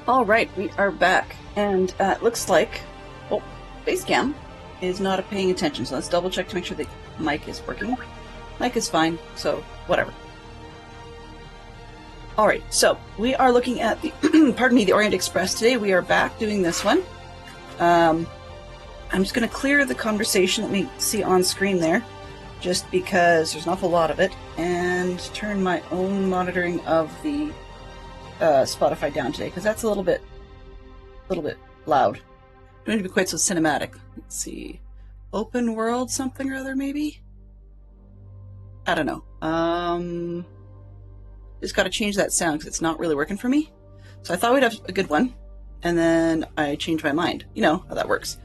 All right, we are back, and it looks like, oh, Basecam is not paying attention, so let's double check to make sure the mic is working. Mic is fine, so whatever. All right, so we are looking at the, pardon me, the Orient Express today. We are back doing this one. I'm just going to clear the conversation that we see on screen there, just because there's an awful lot of it, and turn my own monitoring of the Spotify down today, because that's a little bit loud. Don't need to be quite so cinematic. Let's see. Open world something or other, maybe? I don't know. Just got to change that sound because it's not really working for me. So I thought we'd have a good one, and then I changed my mind. You know how that works.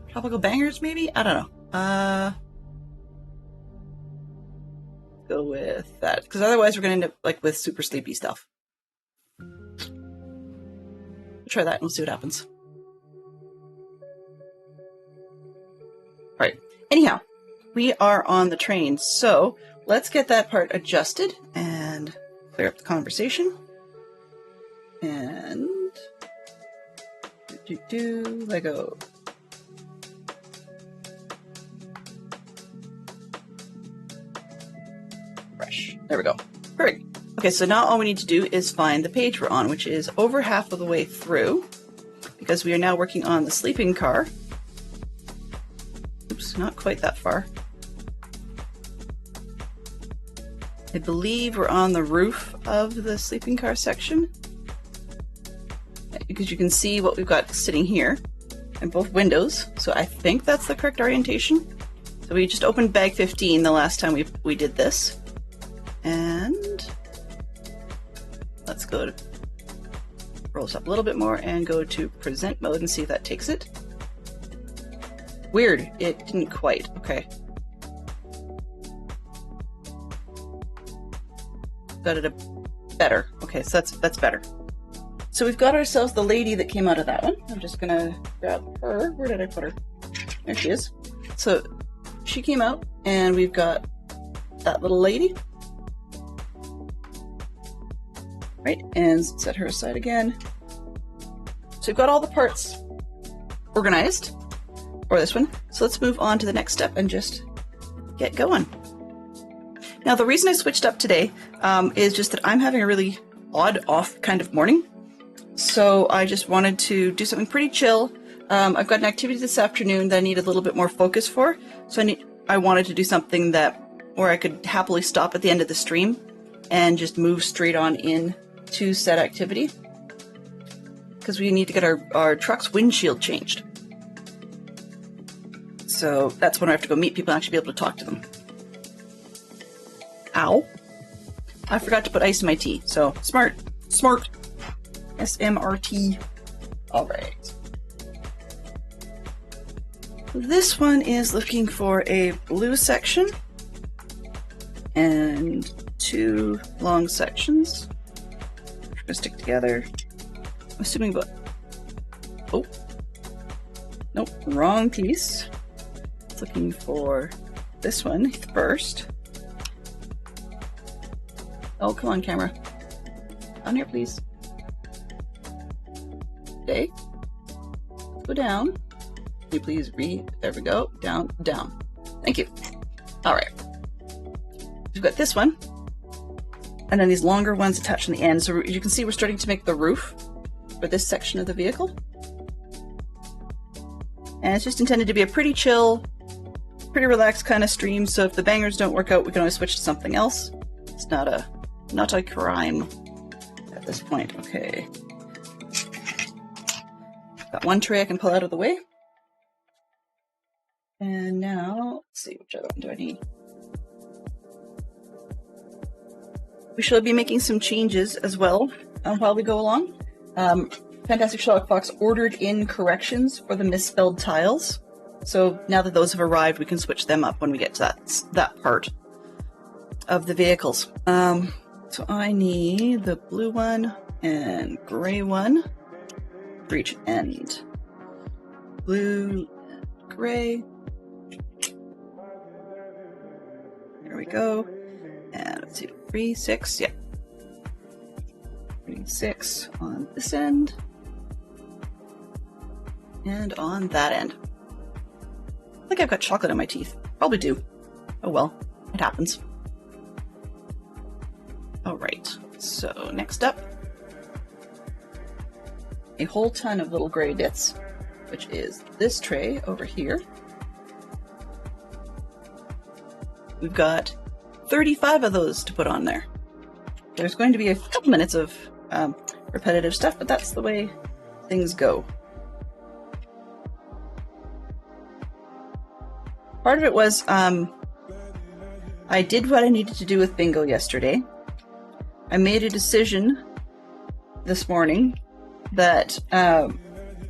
Tropical bangers, maybe? I don't know. Go with that, because otherwise we're going to end up like with super sleepy stuff. Try that and we'll see what happens. All right. Anyhow, we are on the train, so let's get that part adjusted and clear up the conversation. And Lego. Fresh. There we go. Perfect. Okay, so now all we need to do is find the page we're on, which is over half of the way through, because we are now working on the sleeping car. Oops, not quite that far. I believe we're on the roof of the sleeping car section, because you can see what we've got sitting here in both windows, so I think that's the correct orientation. So we just opened bag 15 the last time we did this. And let's go to roll this up a little bit more and go to present mode and see if that takes it. Weird, it didn't quite. Okay. Got it better. Okay, so that's better. So we've got ourselves the lady that came out of that one. I'm just gonna grab her. Where did I put her? There she is. So she came out, and we've got that little lady. Right, and set her aside again. So we've got all the parts organized for this one. So let's move on to the next step and just get going. Now, the reason I switched up today is just that I'm having a really odd off kind of morning. So I just wanted to do something pretty chill. I've got an activity this afternoon that I need a little bit more focus for. So I wanted to do something where I could happily stop at the end of the stream and just move straight on in to said activity, because we need to get our truck's windshield changed. So that's when I have to go meet people and actually be able to talk to them. Ow. I forgot to put ice in my tea, so smart. SMRT. All right. This one is looking for a blue section and 2 long sections. We're gonna stick together. I'm assuming, but oh, nope, wrong piece. It's looking for this one first. Oh, come on, camera. On here, please. Okay. Go down. Can you please read? There we go. Down. Thank you. All right. We've got this one. And then these longer ones attached on the end. So you can see we're starting to make the roof for this section of the vehicle. And it's just intended to be a pretty chill, pretty relaxed kind of stream. So if the bangers don't work out, we can always switch to something else. It's not a crime at this point. Okay. Got one tray I can pull out of the way. And now, let's see, which other one do I need? We shall be making some changes as well while we go along. Fantastic Sherlock Fox ordered in corrections for the misspelled tiles. So now that those have arrived, we can switch them up when we get to that part of the vehicles. So I need the blue one and gray one for each end. Blue, gray. There we go. And let's see, 3, 6, yeah. 36 on this end. And on that end. I think I've got chocolate in my teeth. Probably do. Oh well, it happens. Alright, so next up, a whole ton of little gray bits, which is this tray over here. We've got 35 of those to put on there. There's going to be a couple minutes of repetitive stuff, but that's the way things go. Part of it was I did what I needed to do with bingo yesterday. I made a decision this morning that I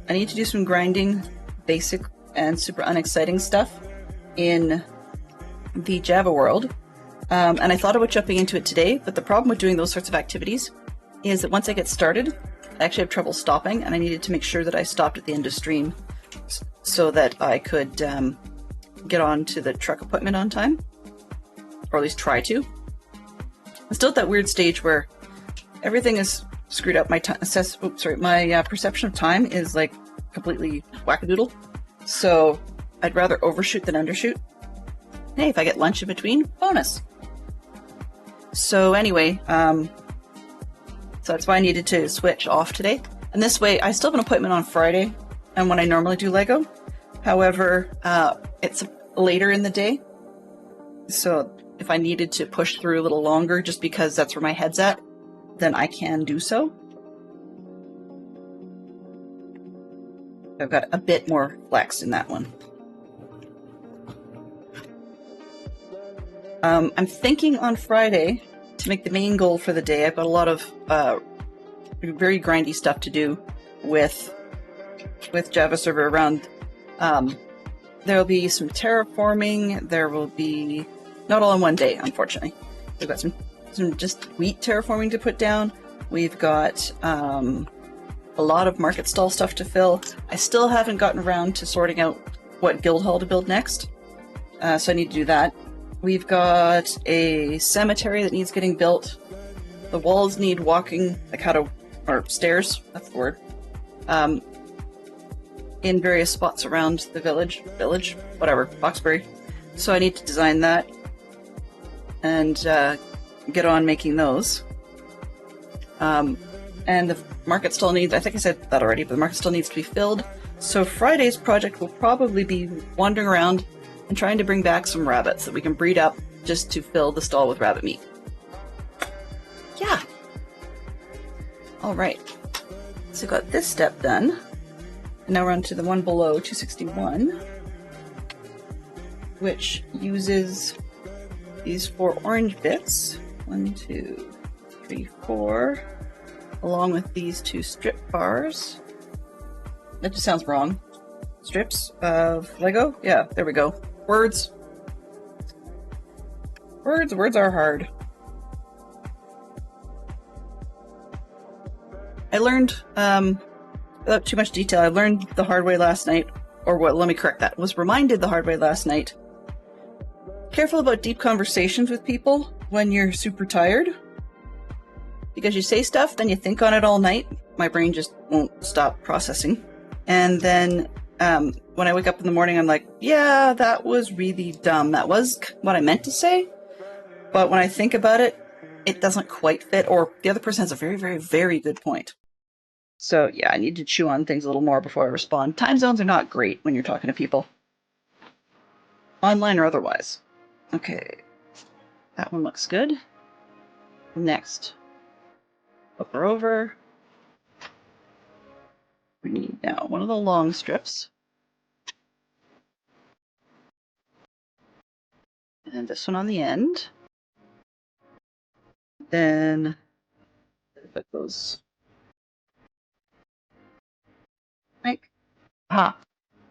need to do some grinding, basic and super unexciting stuff in the Java world. And I thought about jumping into it today, but the problem with doing those sorts of activities is that once I get started, I actually have trouble stopping, and I needed to make sure that I stopped at the end of stream so that I could get on to the truck appointment on time, or at least try to. I'm still at that weird stage where everything is screwed up. My perception of time is like completely wackadoodle. So I'd rather overshoot than undershoot. Hey, if I get lunch in between, bonus. So anyway, so that's why I needed to switch off today. And this way, I still have an appointment on Friday, and when I normally do Lego. However, it's later in the day. So if I needed to push through a little longer, just because that's where my head's at, then I can do so. I've got a bit more flex in that one. I'm thinking on Friday to make the main goal for the day. I've got a lot of very grindy stuff to do with Java Server around. There will be some terraforming. There will be not all in one day, unfortunately. We've got some just wheat terraforming to put down. We've got a lot of market stall stuff to fill. I still haven't gotten around to sorting out what guild hall to build next, so I need to do that. We've got a cemetery that needs getting built. The walls need walking, like or stairs, that's the word, in various spots around the village, whatever, Boxbury. So I need to design that and get on making those. And the market stall needs, I think I said that already, but the market stall needs to be filled. So Friday's project will probably be wandering around and trying to bring back some rabbits that we can breed up just to fill the stall with rabbit meat. Yeah. All right. So got this step done. And now we're on to the one below, 261, which uses these 4 orange bits. 1, 2, 3, 4, along with these 2 strip bars. That just sounds wrong. Strips of Lego? Yeah, there we go. Words are hard. I learned, without too much detail, I learned the hard way last night, or what, let me correct that, was reminded the hard way last night. Careful about deep conversations with people when you're super tired, because you say stuff, then you think on it all night. My brain just won't stop processing. And then when I wake up in the morning, I'm like, yeah, that was really dumb. That was what I meant to say. But when I think about it, it doesn't quite fit, or the other person has a very, very, very good point. So yeah, I need to chew on things a little more before I respond. Time zones are not great when you're talking to people, online or otherwise. Okay, that one looks good. Next, over. We need now one of the long strips. And this one on the end. Then if it goes right. Aha.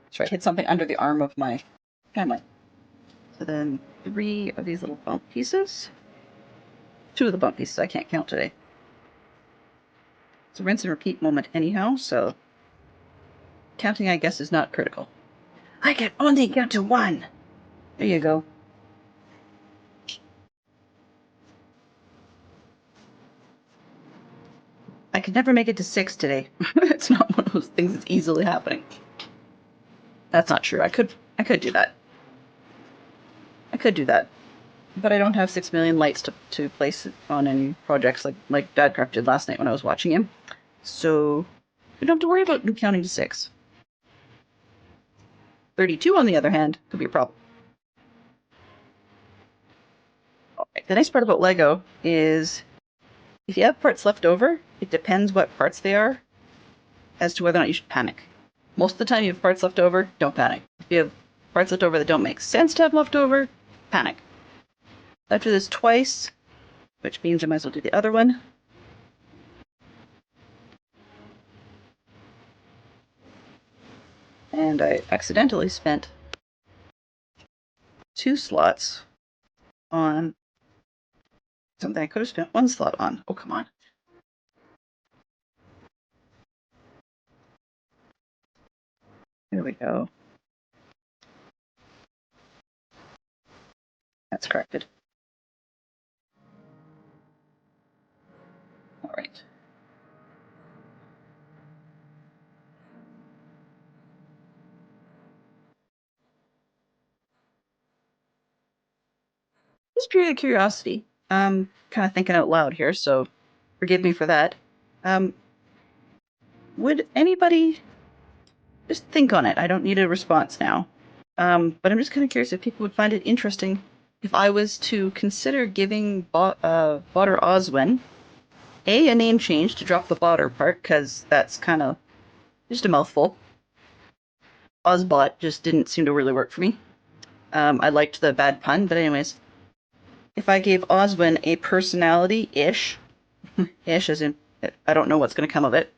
That's right, hit something under the arm of my family. So then 3 of these little bump pieces. 2 of the bump pieces, I can't count today. It's a rinse and repeat moment anyhow, so counting, I guess, is not critical. I can only count to 1. There you go. could never make it to 6 today. It's not one of those things that's easily happening. That's not true. I could do that. I could do that. But I don't have 6 million lights to place on any projects like Dadcraft did last night when I was watching him. So we don't have to worry about counting to 6. 32, on the other hand, could be a problem. Alright, the nice part about Lego is if you have parts left over, it depends what parts they are as to whether or not you should panic. Most of the time you have parts left over, don't panic. If you have parts left over that don't make sense to have left over, panic. I have to do this twice, which means I might as well do the other one. And I accidentally spent 2 slots on something I could have spent 1 slot on. Oh, come on. There we go. That's corrected. All right. Just purely curiosity. I'm kind of thinking out loud here, so forgive me for that. Would anybody just think on it? I don't need a response now. But I'm just kind of curious if people would find it interesting if I was to consider giving Botter Oswin a name change to drop the Botter part, because that's kind of just a mouthful. Ozbot just didn't seem to really work for me. I liked the bad pun, but anyways. If I gave Oswin a personality-ish, ish as in, I don't know what's going to come of it.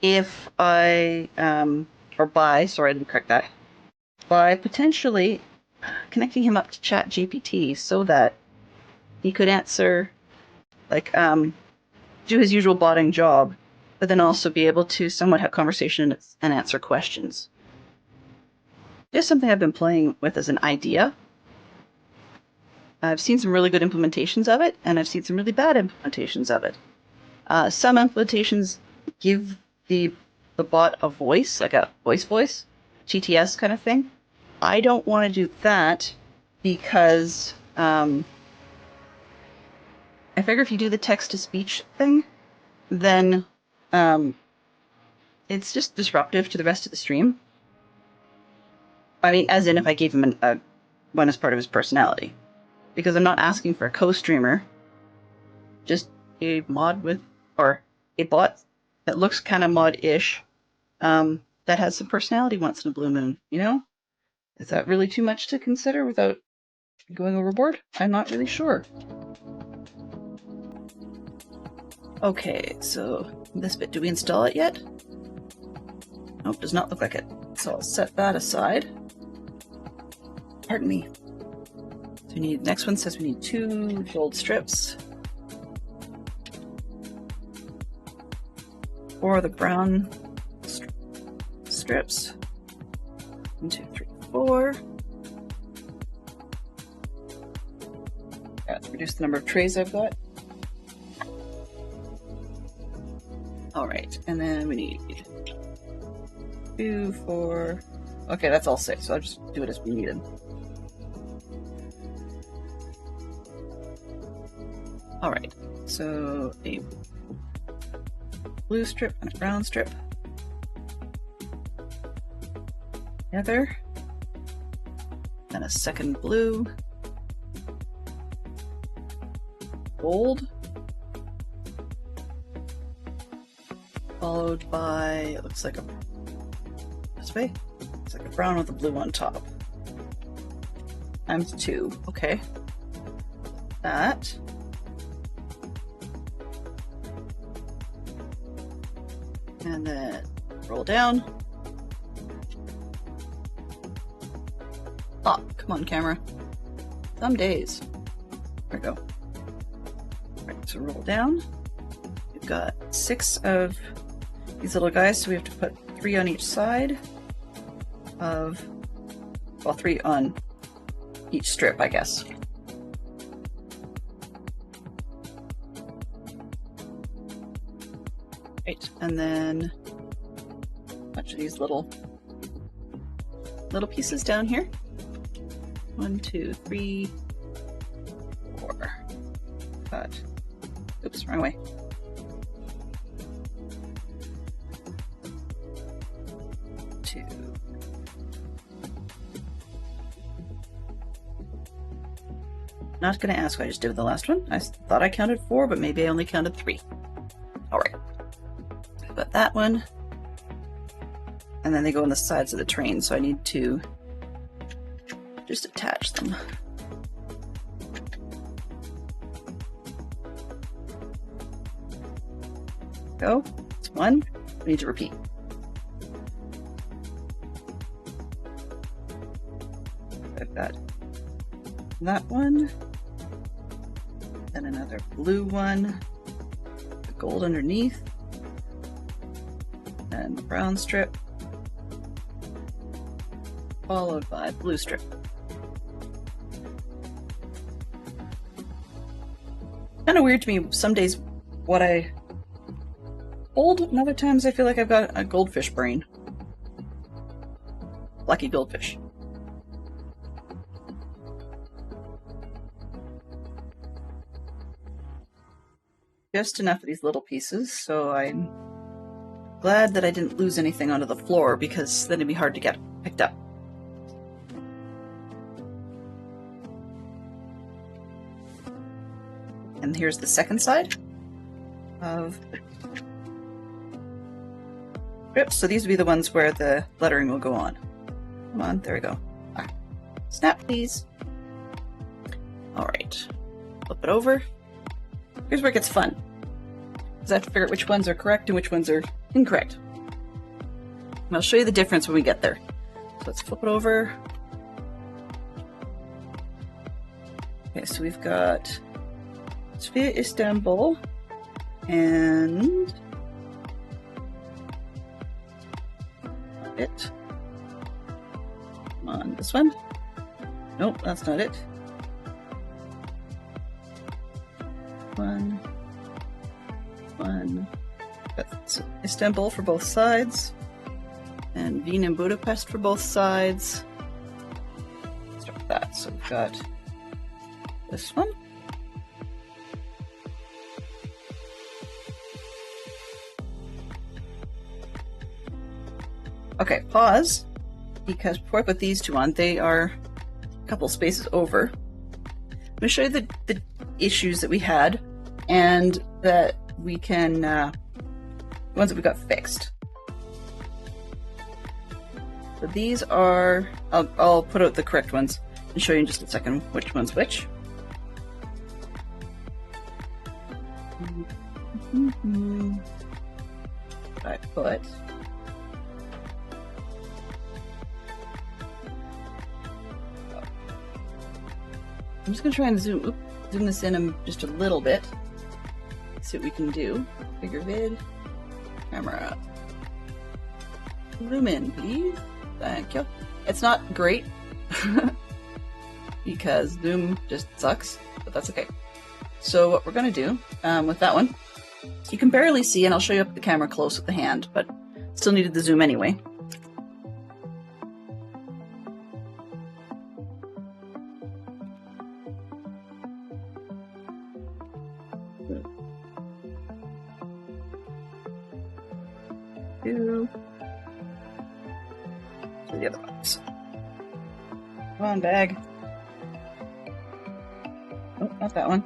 If I, sorry, I didn't correct that. By potentially connecting him up to ChatGPT so that he could answer, do his usual botting job, but then also be able to somewhat have conversation and answer questions. It's something I've been playing with as an idea. I've seen some really good implementations of it, and I've seen some really bad implementations of it. Some implementations give the bot a voice, like a voice, GTS kind of thing. I don't want to do that because I figure if you do the text-to-speech thing, then it's just disruptive to the rest of the stream. I mean, as in if I gave him one as part of his personality. Because I'm not asking for a co-streamer, just a mod or a bot that looks kind of mod-ish, that has some personality once in a blue moon, you know? Is that really too much to consider without going overboard? I'm not really sure. Okay, so this bit, do we install it yet? Nope, does not look like it. So I'll set that aside. Pardon me. So we need, next one says we need 2 gold strips. For the brown strips. 1, 2, 3, 4. Let's reduce the number of trays I've got. Alright, and then we need 2, 4. Okay, that's all 6, so I'll just do it as we need it. Alright, so a blue strip and a brown strip together, then a second blue, gold, followed by, it looks like this way, it's like a brown with a blue on top, times 2, okay, that. And then roll down. Oh, come on, camera. Some days. There we go. Right, so roll down. We've got 6 of these little guys, so we have to put 3 on each side of, well, 3 on each strip, I guess. Right, and then a bunch of these little pieces down here. 1, 2, 3, 4. Got, oops, wrong way. 2. Not gonna ask what I just did with the last one. I thought I counted 4, but maybe I only counted 3. All right, got that one. And then they go on the sides of the train, so I need to just attach them. Go. It's 1. We need to repeat. I've got that one, then another blue one, the gold underneath, and the brown strip, followed by blue strip. Kind of weird to me some days what I hold, and other times I feel like I've got a goldfish brain. Lucky goldfish. Just enough of these little pieces, so I'm glad that I didn't lose anything onto the floor, because then it'd be hard to get picked up. And here's the second side of the strips. So these would be the ones where the lettering will go on. Come on, there we go. Ah. Snap, please. All right, flip it over. Here's where it gets fun, because I have to figure out which ones are correct and which ones are incorrect. And I'll show you the difference when we get there. So let's flip it over. Okay, so we've got Sphere Istanbul and it. Come on, this one. Nope, that's not it. One. That's Istanbul for both sides, and Wien and Budapest for both sides. Let's start with that. So we've got this one. Okay, pause, because before I put these two on, they are a couple spaces over. I'm going to show you the issues that we had, and that we can, the ones that we got fixed. So these are, I'll put out the correct ones and show you in just a second which one's which. I put I'm just going to try and zoom this in just a little bit. See what we can do. Bigger vid. Camera. Zoom in, please. Thank you. It's not great because zoom just sucks, but that's okay. So what we're going to do with that one, you can barely see, and I'll show you up the camera close with the hand, but still needed the zoom anyway. To the other ones. Come on, bag. Oh, not that one.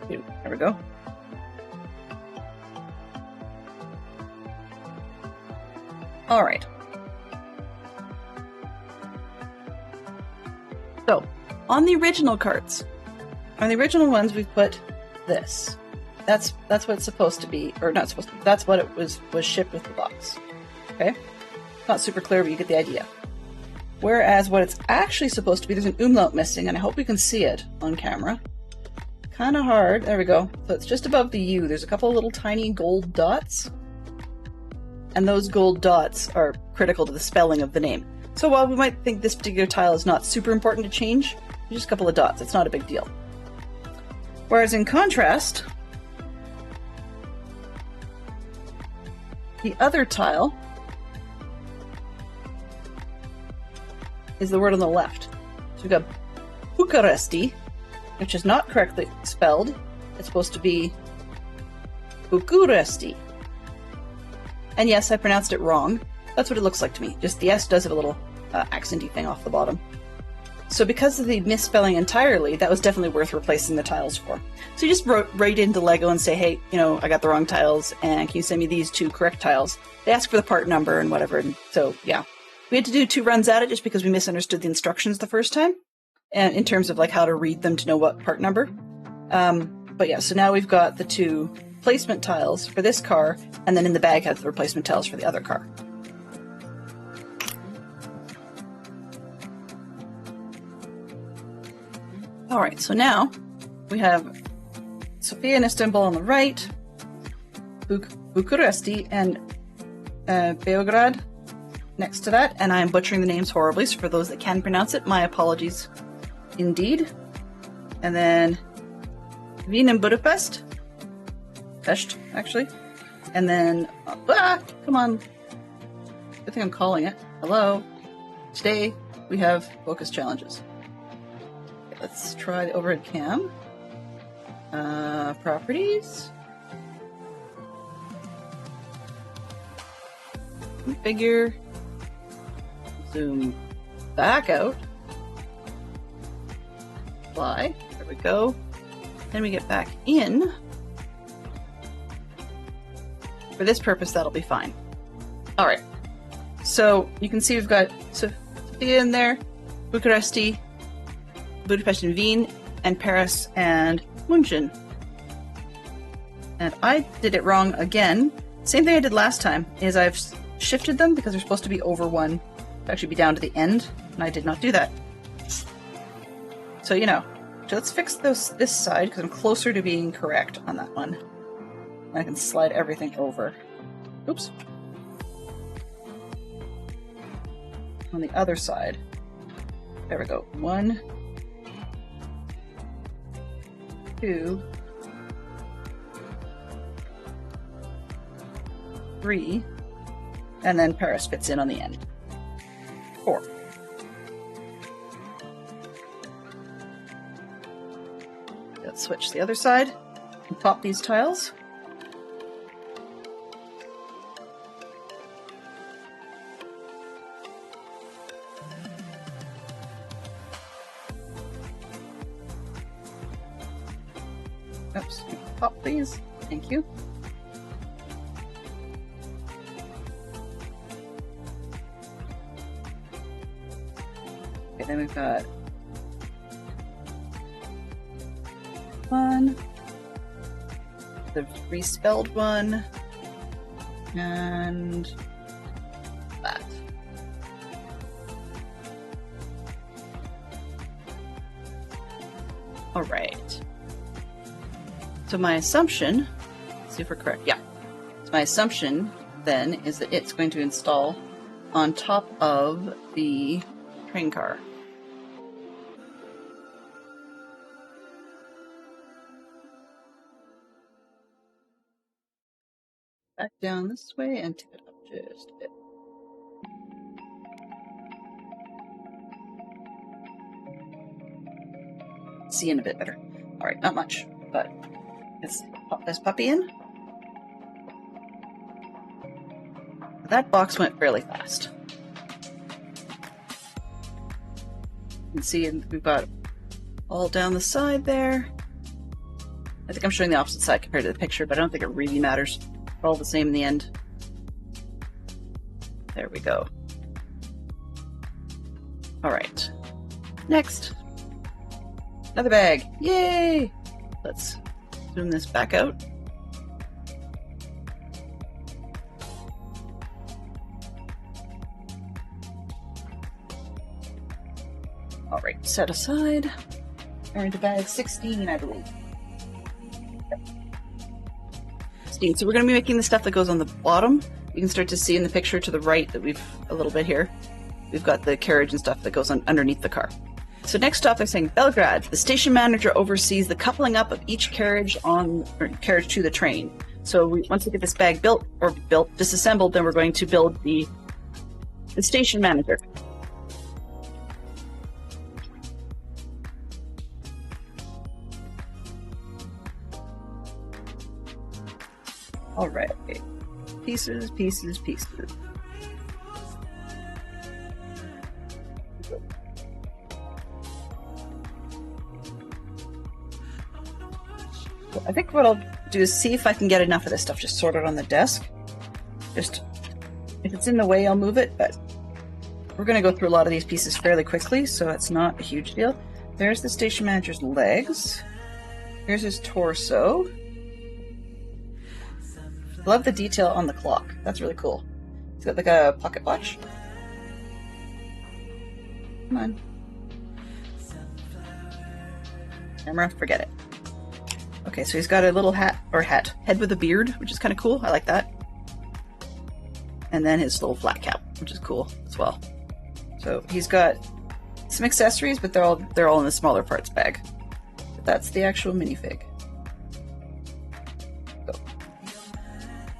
There we go. All right. So, on the original cards, on the original ones, we've put this. That's what it's supposed to be, or not supposed to be. That's what it was shipped with the box. Okay? Not super clear, but you get the idea. Whereas what it's actually supposed to be, there's an umlaut missing, and I hope you can see it on camera. Kind of hard. There we go. So it's just above the U. There's a couple of little tiny gold dots, and those gold dots are critical to the spelling of the name. So while we might think this particular tile is not super important to change, Just a couple of dots. It's not a big deal. Whereas in contrast, the other tile is the word on the left. So we've got Bucharesti, which is not correctly spelled. It's supposed to be Bucuresti. And yes, I pronounced it wrong. That's what it looks like to me. Just the S does have a little accenty thing off the bottom. So because of the misspelling entirely, that was definitely worth replacing the tiles for. So you just write into Lego and say, hey, you know, I got the wrong tiles, and can you send me these 2 correct tiles? They ask for the part number and whatever, and so yeah. We had to do 2 runs at it just because we misunderstood the instructions the first time, and in terms of like how to read them to know what part number. But yeah, so now we've got the 2 placement tiles for this car, and then in the bag has the replacement tiles for the other car. Alright, so now we have Sofia and Istanbul on the right, Bucuresti and Beograd next to that, and I'm butchering the names horribly, so for those that can pronounce it, my apologies indeed. And then Wien and Budapest, Pest, actually. And then, come on. I think I'm calling it. Hello. Today, we have focus challenges. Okay, let's try the overhead cam. Properties. Configure. Zoom back out. Apply. There we go. Then we get back in. For this purpose, that'll be fine. All right. So you can see we've got Sofia in there, Bucharesti, Budapest and Wien, and Paris and München. And I did it wrong again. Same thing I did last time, is I've shifted them because they're supposed to be over one, to actually be down to the end, and I did not do that. So, you know, so let's fix this side because I'm closer to being correct on that one. I can slide everything over. Oops. On the other side. There we go. 1, 2, 3, and then Paris fits in on the end. 4. Let's switch the other side and pop these tiles. Oops, pop these. Thank you. Okay, then we've got 1, the respelled one, and that. All right. So my assumption, let's see if we're correct. Yeah. So my assumption then is that it's going to install on top of the train car. Back down this way and tip it up just a bit. Seeing a bit better. All right, not much, but let's pop this puppy in. That box went fairly fast. You can see we've got all down the side there. I think I'm showing the opposite side compared to the picture, but I don't think it really matters. We're all the same in the end. There we go. All right. Next. Another bag. Yay! Let's zoom this back out. All right, set aside. We're into bag 16, I believe. So we're going to be making the stuff that goes on the bottom. You can start to see in the picture to the right that we've a little bit here. We've got the carriage and stuff that goes on underneath the car. So next stop, they're saying Belgrade. The station manager oversees the coupling up of each carriage to the train. So once we get this bag disassembled, then we're going to build the station manager. All right, pieces. I think what I'll do is see if I can get enough of this stuff just sorted on the desk. Just, if it's in the way, I'll move it, but we're going to go through a lot of these pieces fairly quickly, so it's not a huge deal. There's the station manager's legs. Here's his torso. Love the detail on the clock. That's really cool. It's got like a pocket watch. Come on. Camera, forget it. Okay, so he's got a little head with a beard, which is kind of cool. I like that. And then his little flat cap, which is cool as well. So he's got some accessories, but they're all in the smaller parts bag. But that's the actual minifig. Go.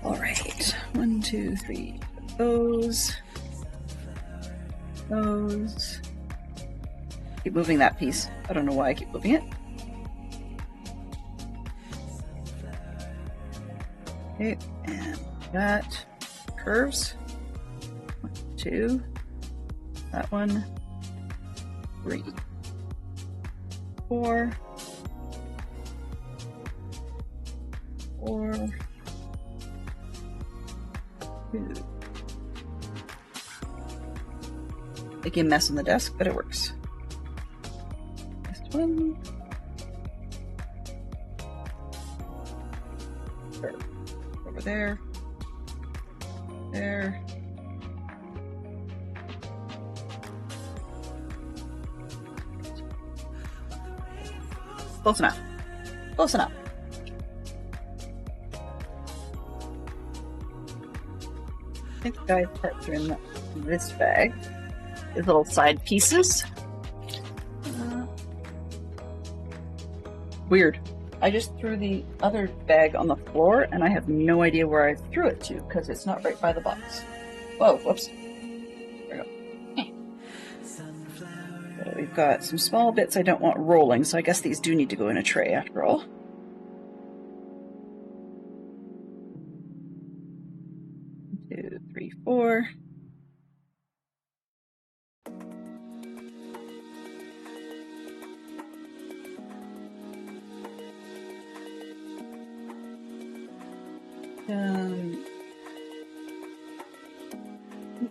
All right, 1, 2, 3. Those. Keep moving that piece. I don't know why I keep moving it. Okay, and that curves. 1, 2. That one. 3, 4. 4. 2. Making a mess on the desk, but it works. Next one. Over there. There. Close enough. Close enough. I think the guy's parts are in this bag. These little side pieces. Weird. I just threw the other bag on the floor and I have no idea where I threw it to because it's not right by the box. Whoa, whoops. There we go. So we've got some small bits I don't want rolling, so I guess these do need to go in a tray after all. Two, three, 4.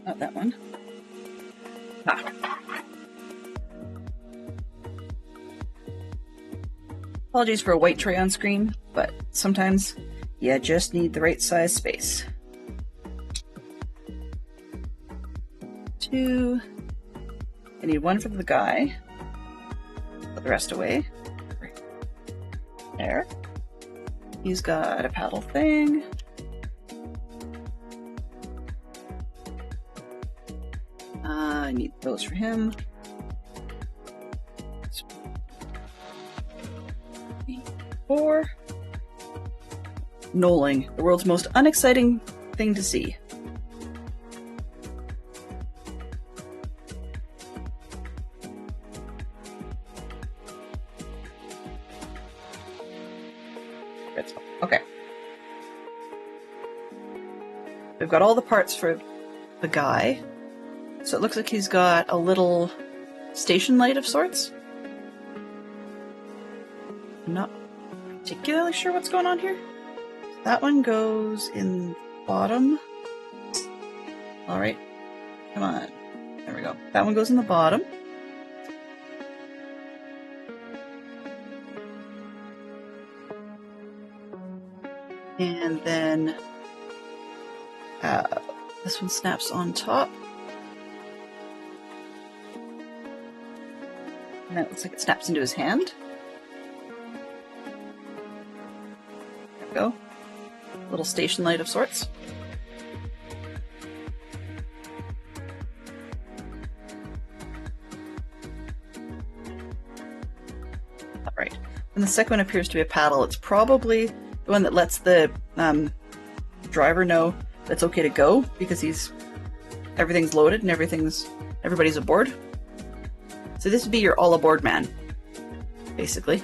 Not that one. Apologies for a white tray on screen, but sometimes you just need the right size space. 2. I need 1 for the guy. Put the rest away. There. He's got a paddle thing. I need those for him. 3, 4. Knolling, the world's most unexciting thing to see. Okay. We've got all the parts for the guy. So it looks like he's got a little station light of sorts. I'm not particularly sure what's going on here. That one goes in the bottom. Alright. Come on. There we go. That one goes in the bottom. And then this one snaps on top. And that looks like it snaps into his hand. There we go. Little station light of sorts. Right. And the second one appears to be a paddle. It's probably the one that lets the driver know that's okay to go because everything's loaded and everybody's aboard. So this would be your all aboard man, basically.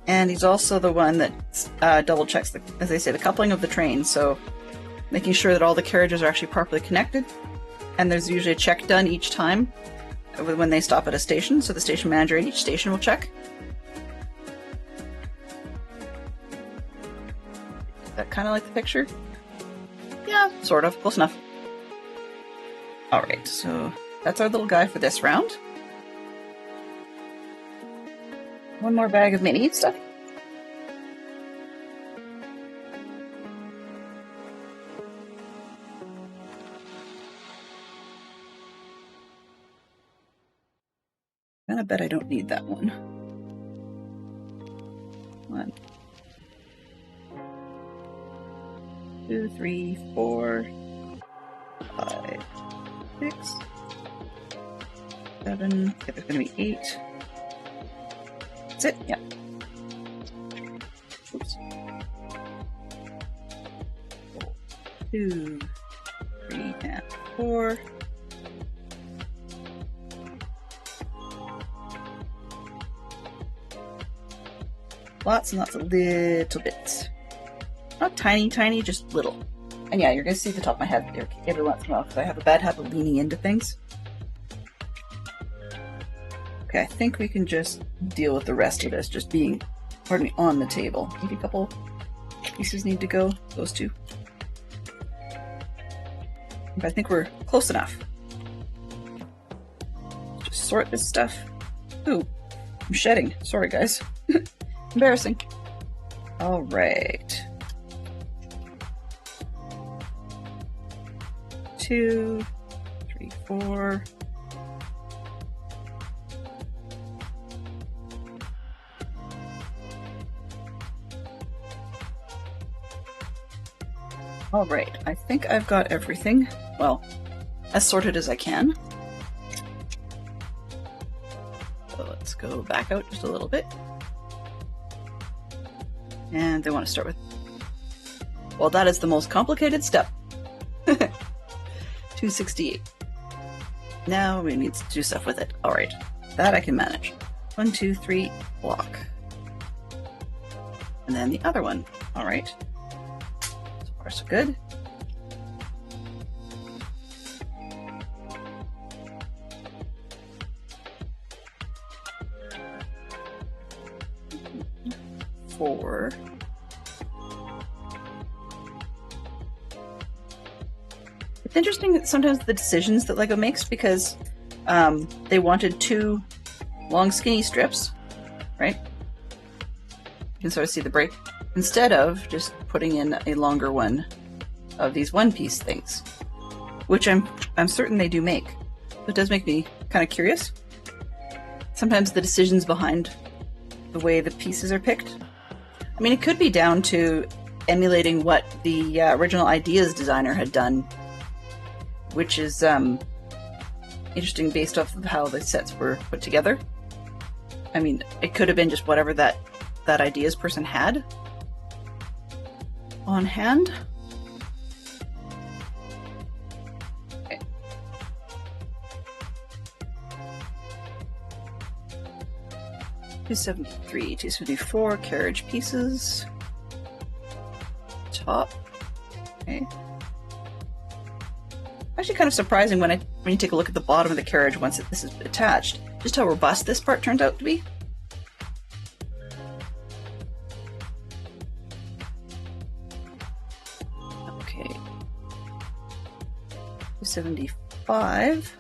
And he's also the one that double checks, as they say, the coupling of the train. So making sure that all the carriages are actually properly connected. And there's usually a check done each time when they stop at a station. So the station manager at each station will check. Is that kind of like the picture? Yeah, sort of. Close enough. Alright, so that's our little guy for this round. One more bag of mini stuff. And I bet I don't need that one. 1, 2, 3, 4, 5, 6, 7. Okay, there's going to be 8. That's it? Yeah. Oops. 2, 3, and 4. Lots and lots of little bits. Not tiny, tiny, just little. And yeah, you're going to see the top of my head every once in a while because I have a bad habit of leaning into things. Okay, I think we can just deal with the rest of this just being, pardon me, on the table. Maybe a couple pieces need to go. Those two. But I think we're close enough. Just sort this stuff. Ooh, I'm shedding. Sorry, guys. Embarrassing. All right. 2, 3, 4. All right, I think I've got everything, well, as sorted as I can. So let's go back out just a little bit. And they want to start with, well, that is the most complicated step. 268. Now we need to do stuff with it. All right, that I can manage. 1, 2, 3, block. And then the other one. All right. So far, so good. Four. It's interesting that sometimes the decisions that LEGO makes, because they wanted 2 long skinny strips, right? You can sort of see the break, instead of just putting in a longer one of these one-piece things, which I'm certain they do make. So it does make me kind of curious. Sometimes the decisions behind the way the pieces are picked. I mean, it could be down to emulating what the original ideas designer had done, which is interesting based off of how the sets were put together. I mean, it could have been just whatever that ideas person had on hand. Okay. $273, $274 carriage pieces. Top. Okay. Actually, kind of surprising when you take a look at the bottom of the carriage once this is attached, just how robust this part turns out to be. Okay. 275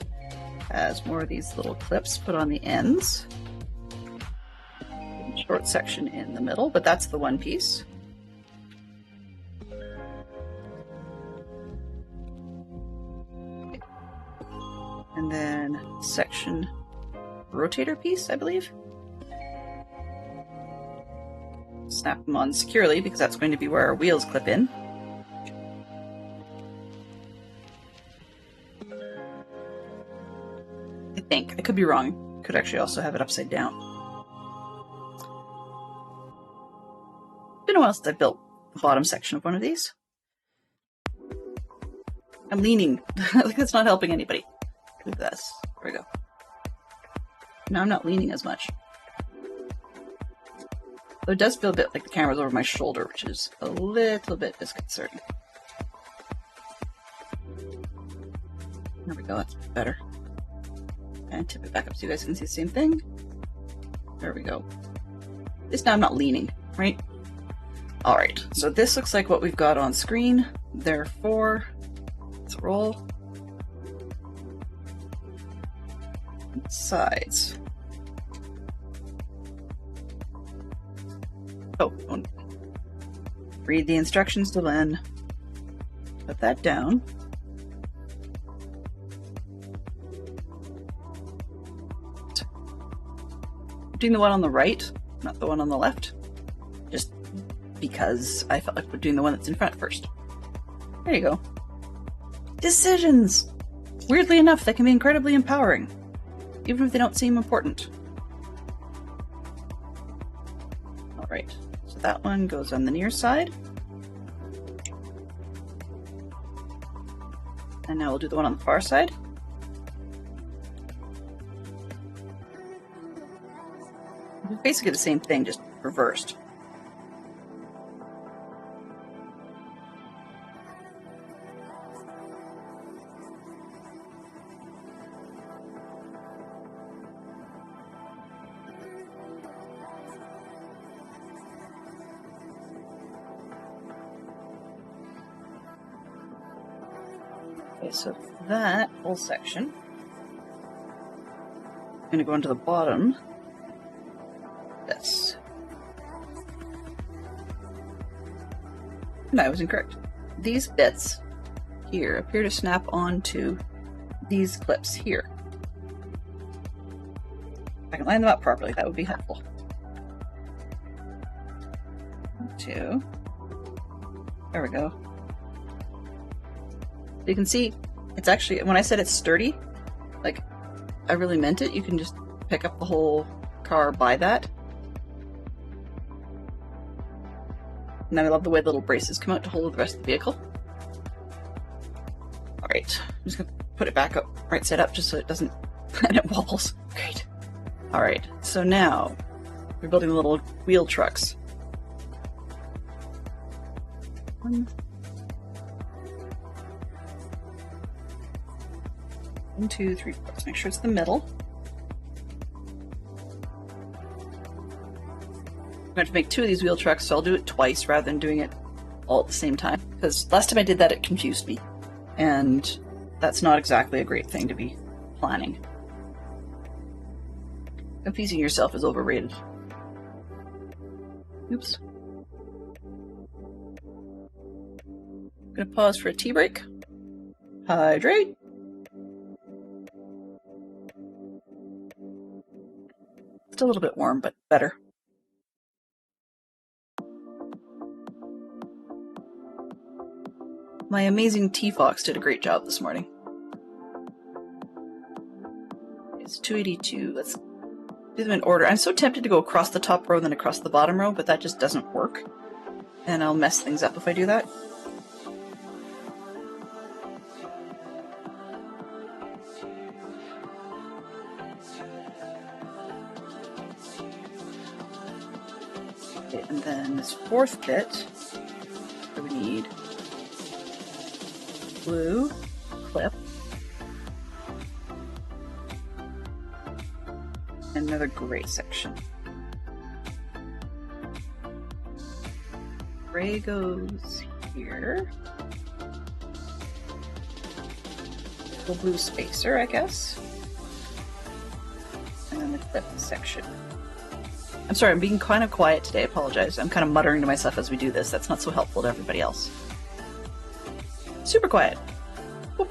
has more of these little clips put on the ends. Short section in the middle, but that's the one piece. And then section rotator piece, I believe. Snap them on securely because that's going to be where our wheels clip in. I think. I could be wrong. Could actually also have it upside down. Been a while since I built the bottom section of one of these. I'm leaning. Like that's not helping anybody. Look at this. There we go. Now I'm not leaning as much. Though it does feel a bit like the camera's over my shoulder, which is a little bit disconcerting. There we go, that's better. And tip it back up so you guys can see the same thing. There we go. This time I'm not leaning, right? Alright, so this looks like what we've got on screen. Therefore, let's roll. Sides. Oh, read the instructions to Len. Put that down. Doing the one on the right, not the one on the left. Just because I felt like doing the one that's in front first. There you go. Decisions! Weirdly enough, they can be incredibly empowering, even if they don't seem important. Alright, so that one goes on the near side. And now we'll do the one on the far side. It's basically the same thing, just reversed. Okay, so that whole section, I'm going to go into the bottom. This. And I was incorrect. These bits here appear to snap onto these clips here. If I can line them up properly, that would be helpful. 1, 2. There we go. You can see, it's actually, when I said it's sturdy, like, I really meant it. You can just pick up the whole car by that. And then I love the way the little braces come out to hold the rest of the vehicle. Alright, I'm just going to put it back up, right side up, just so it doesn't, and it wobbles. Great. Alright, so now we're building the little wheel trucks. 1, 2, 3, 4. Let's make sure it's the middle. I'm going to make 2 of these wheel trucks, so I'll do it twice rather than doing it all at the same time. Because last time I did that, it confused me. And that's not exactly a great thing to be planning. Confusing yourself is overrated. Oops. I'm going to pause for a tea break. Hydrate. Still a little bit warm, but better. My amazing tea fox did a great job this morning. It's 282. Let's do them in order. I'm so tempted to go across the top row than across the bottom row, but that just doesn't work. And I'll mess things up if I do that. Okay, and then this fourth bit, that we need blue clip, and another gray section. Gray goes here. The blue spacer, I guess. And then the clip section. I'm sorry, I'm being kind of quiet today. I apologize. I'm kind of muttering to myself as we do this. That's not so helpful to everybody else. Super quiet. Oop.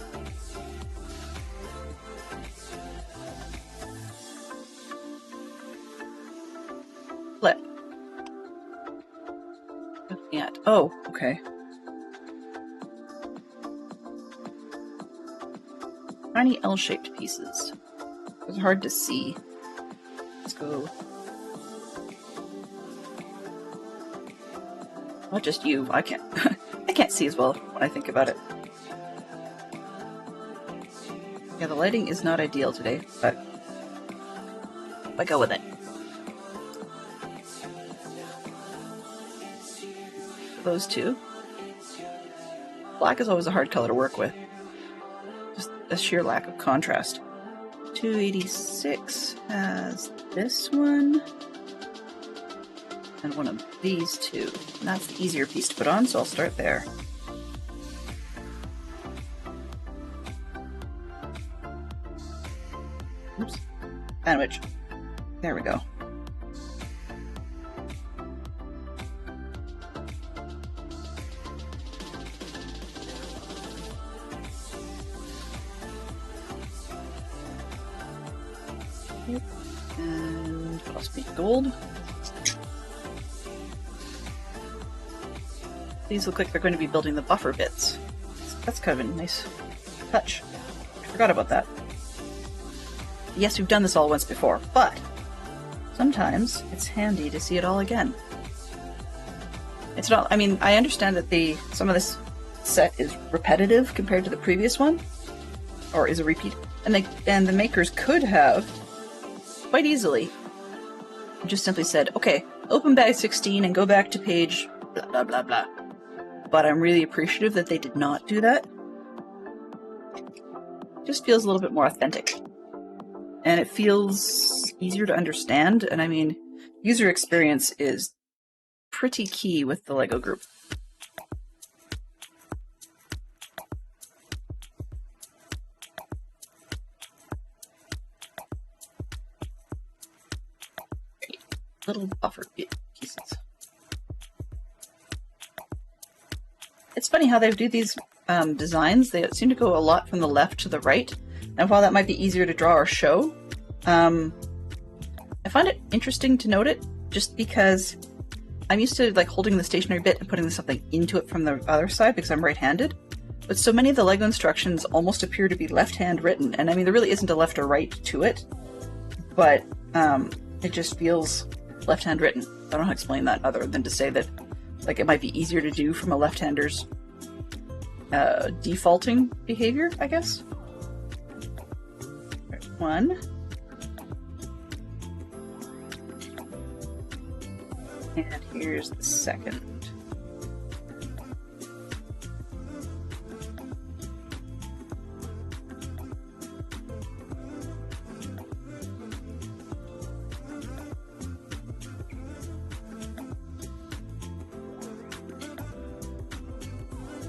Flip. Looking at. Oh, okay. Tiny L-shaped pieces. It's hard to see. Let's go. Not just you. I can't. I can't see as well when I think about it. Yeah, the lighting is not ideal today, but I go with it. Those two. Black is always a hard color to work with. Just a sheer lack of contrast. 286 has this one. And one of these two. And that's the easier piece to put on, so I'll start there. Oops. Sandwich. There we go. And what else? Be gold. These look like they're going to be building the buffer bits. That's kind of a nice touch. I forgot about that. Yes, we've done this all once before, but sometimes it's handy to see it all again. It's not, I mean, I understand that some of this set is repetitive compared to the previous one, or is a repeat, and the makers could have quite easily just simply said, okay, open bag 16 and go back to page blah blah blah blah. But I'm really appreciative that they did not do that. It just feels a little bit more authentic. And it feels easier to understand. And I mean, user experience is pretty key with the LEGO group. Little buffer pieces. It's funny how they do these designs. They seem to go a lot from the left to the right. And while that might be easier to draw or show, I find it interesting to note it just because I'm used to like holding the stationary bit and putting something into it from the other side because I'm right-handed. But so many of the LEGO instructions almost appear to be left-hand written. And I mean, there really isn't a left or right to it, but it just feels left-hand written. I don't know how to explain that other than to say that like it might be easier to do from a left-hander's defaulting behavior, I guess. There's one. And here's the second.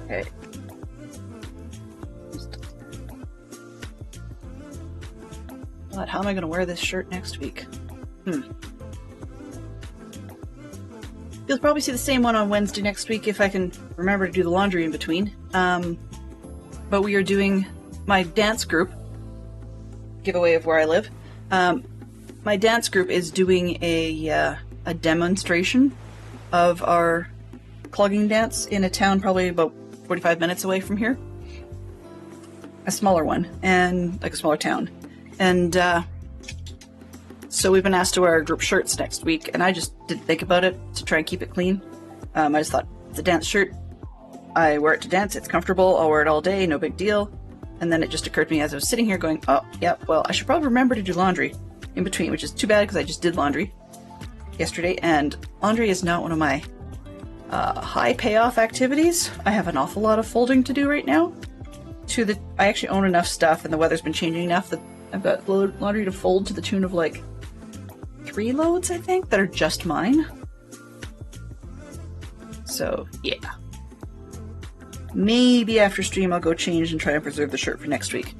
Okay. But how am I going to wear this shirt next week? You'll probably see the same one on Wednesday next week if I can remember to do the laundry in between. But we are doing my dance group giveaway of where I live. My dance group is doing a demonstration of our clogging dance in a town probably about 45 minutes away from here. A smaller one, and like a smaller town. And so we've been asked to wear our group shirts next week, and I just didn't think about it to try and keep it clean. I just thought, it's a dance shirt. I wear it to dance, it's comfortable, I'll wear it all day, no big deal. And then it just occurred to me as I was sitting here going, oh, yeah, well, I should probably remember to do laundry in between, which is too bad because I just did laundry yesterday, and laundry is not one of my high payoff activities. I have an awful lot of folding to do right now. I actually own enough stuff, and the weather's been changing enough that I've got laundry to fold to the tune of like 3 loads, I think, that are just mine. So, yeah. Maybe after stream I'll go change and try and preserve the shirt for next week.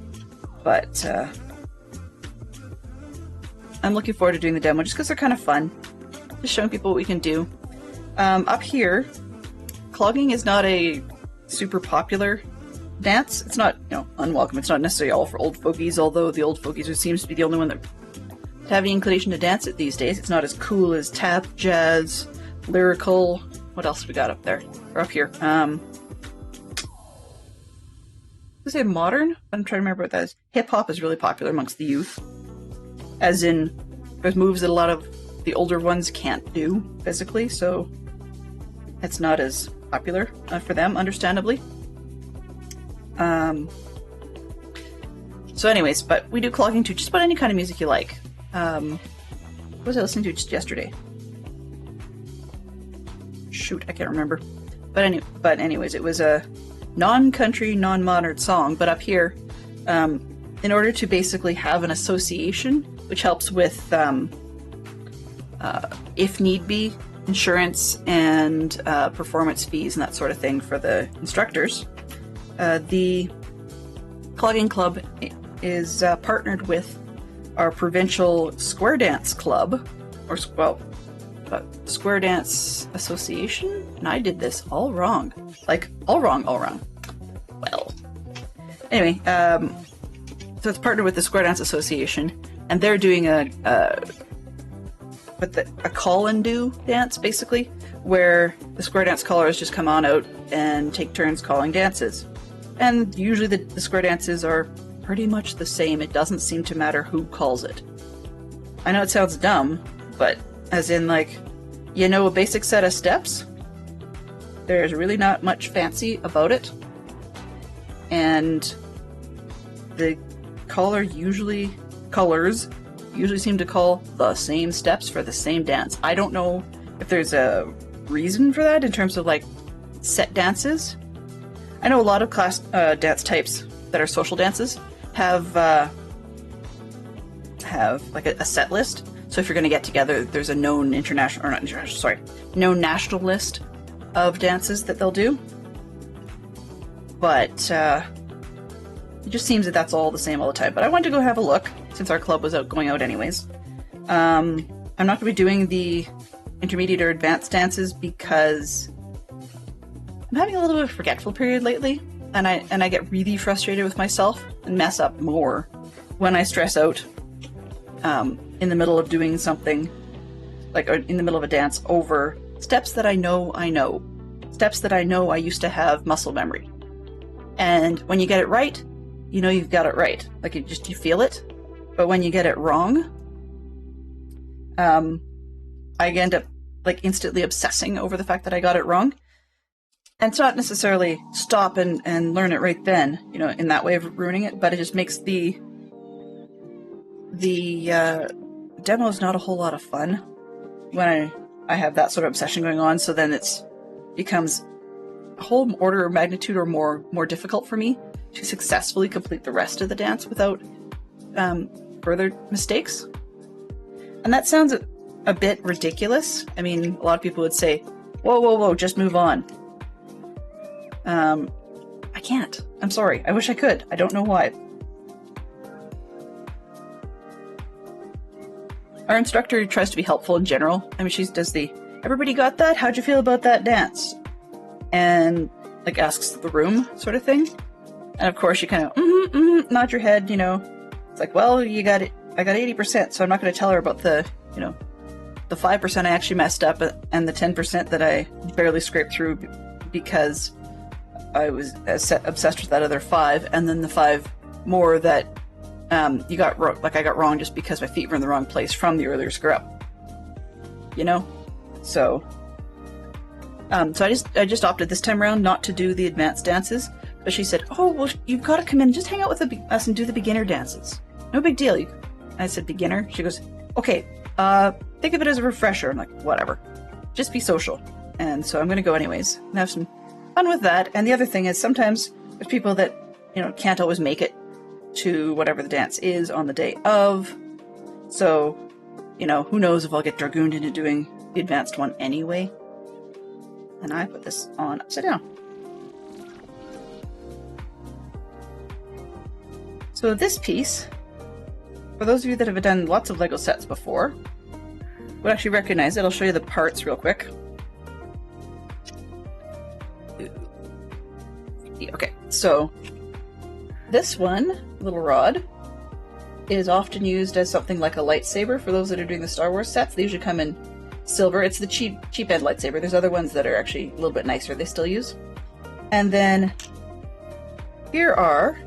But, I'm looking forward to doing the demo just because they're kind of fun. Just showing people what we can do. Up here, clogging is not a super popular dance. It's not, unwelcome. It's not necessarily all for old fogies, although the old fogies seems to be the only one that have any inclination to dance it these days. It's not as cool as tap, jazz, lyrical. What else we got up there? Or up here? I say modern? I'm trying to remember what that is. Hip hop is really popular amongst the youth. As in there's moves that a lot of the older ones can't do physically, so it's not as popular for them, understandably. So anyways, but we do clogging to just about any kind of music you like. What was I listening to just yesterday? Shoot, I can't remember. But anyways, it was a non-country, non-modern song, but up here, in order to basically have an association, which helps with, if need be, insurance and performance fees and that sort of thing for the instructors, the clogging club is partnered with our provincial square dance club, or Square Dance Association, and I did this all wrong. Like, all wrong. Well, anyway, so it's partnered with the Square Dance Association, and they're doing a call and do dance, basically, where the square dance callers just come on out and take turns calling dances. And usually the square dances are pretty much the same. It doesn't seem to matter who calls it. I know it sounds dumb, but as in, like, you know, a basic set of steps, there's really not much fancy about it. And the callers usually seem to call the same steps for the same dance. I don't know if there's a reason for that in terms of, like, set dances. I know a lot of class dance types that are social dances have like a set list. So if you're going to get together, there's a known known national list of dances that they'll do. But it just seems that that's all the same all the time. But I wanted to go have a look since our club was going out anyways. I'm not going to be doing the intermediate or advanced dances because I'm having a little bit of a forgetful period lately, and I get really frustrated with myself and mess up more when I stress out in the middle of doing something, like, or in the middle of a dance, over steps that I know, steps that I know I used to have muscle memory. And when you get it right, you know you've got it right. Like, you feel it. But when you get it wrong, I end up, like, instantly obsessing over the fact that I got it wrong. And it's not necessarily stop and learn it right then, you know, in that way of ruining it, but it just makes the demo is not a whole lot of fun when I have that sort of obsession going on. So then it becomes a whole order of magnitude or more difficult for me to successfully complete the rest of the dance without further mistakes. And that sounds a bit ridiculous. I mean, a lot of people would say, whoa, just move on. I can't. I'm sorry. I wish I could. I don't know why. Our instructor tries to be helpful in general. I mean, she does everybody got that? How'd you feel about that dance? And, like, asks the room sort of thing. And of course you kind of, nod your head, you know. It's like, well, you got it. I got 80%, so I'm not going to tell her about the 5% I actually messed up and the 10% that I barely scraped through because I was obsessed with that other 5, and then the 5 more that I got wrong just because my feet were in the wrong place from the earlier screw up. You know? So I just opted this time around not to do the advanced dances, but she said, oh, well, you've got to come in and just hang out with us and do the beginner dances. No big deal. I said, beginner? She goes, okay, think of it as a refresher. I'm like, whatever. Just be social. And so I'm going to go anyways and have some fun with that. And the other thing is sometimes there's people that, you know, can't always make it to whatever the dance is on the day of. So, you know, who knows if I'll get dragooned into doing the advanced one anyway. And I put this on upside down. So this piece, for those of you that have done lots of Lego sets before, would actually recognize it. I'll show you the parts real quick. Okay, so this one, little rod, is often used as something like a lightsaber for those that are doing the Star Wars sets. They usually come in silver. It's the cheap end lightsaber. There's other ones that are actually a little bit nicer they still use. And then here are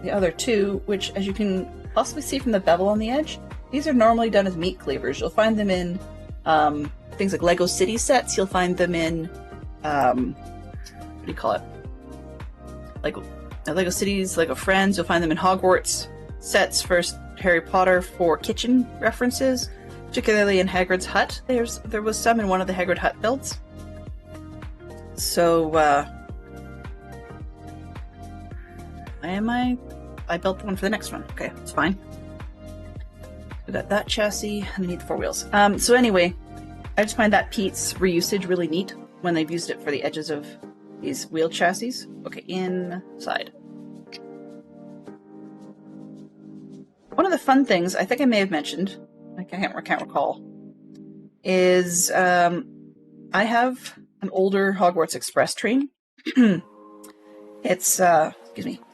the other two, which, as you can possibly see from the bevel on the edge, these are normally done as meat cleavers. You'll find them in things like Lego City sets. You'll find them in, what do you call it? Like Lego Cities, Lego Friends. You'll find them in Hogwarts sets for Harry Potter for kitchen references, particularly in Hagrid's hut. There was some in one of the Hagrid hut builds. So, I built the one for the next one. Okay, it's fine. We got that chassis, and I need the 4 wheels. So anyway, I just find that Pete's reusage really neat when they've used it for the edges of these wheel chassis. Okay, inside. One of the fun things, I think I may have mentioned, I can't recall, is I have an older Hogwarts Express train. It's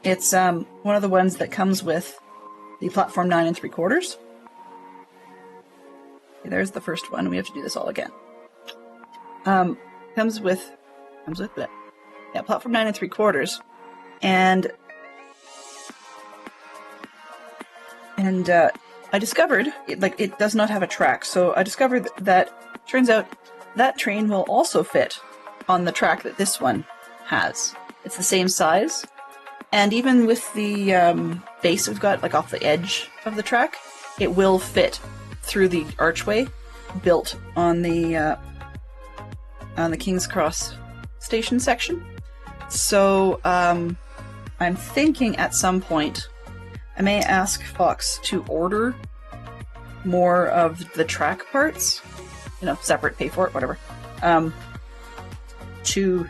it's one of the ones that comes with the platform 9 3/4. Okay, there's the first one. We have to do this all again. Comes with that. Yeah, platform 9 3/4, and I discovered it does not have a track. So I discovered that turns out that train will also fit on the track that this one has. It's the same size, and even with the base we've got, like off the edge of the track, it will fit through the archway built on the King's Cross station section. So I'm thinking at some point I may ask Fox to order more of the track parts, separate, pay for it, whatever, to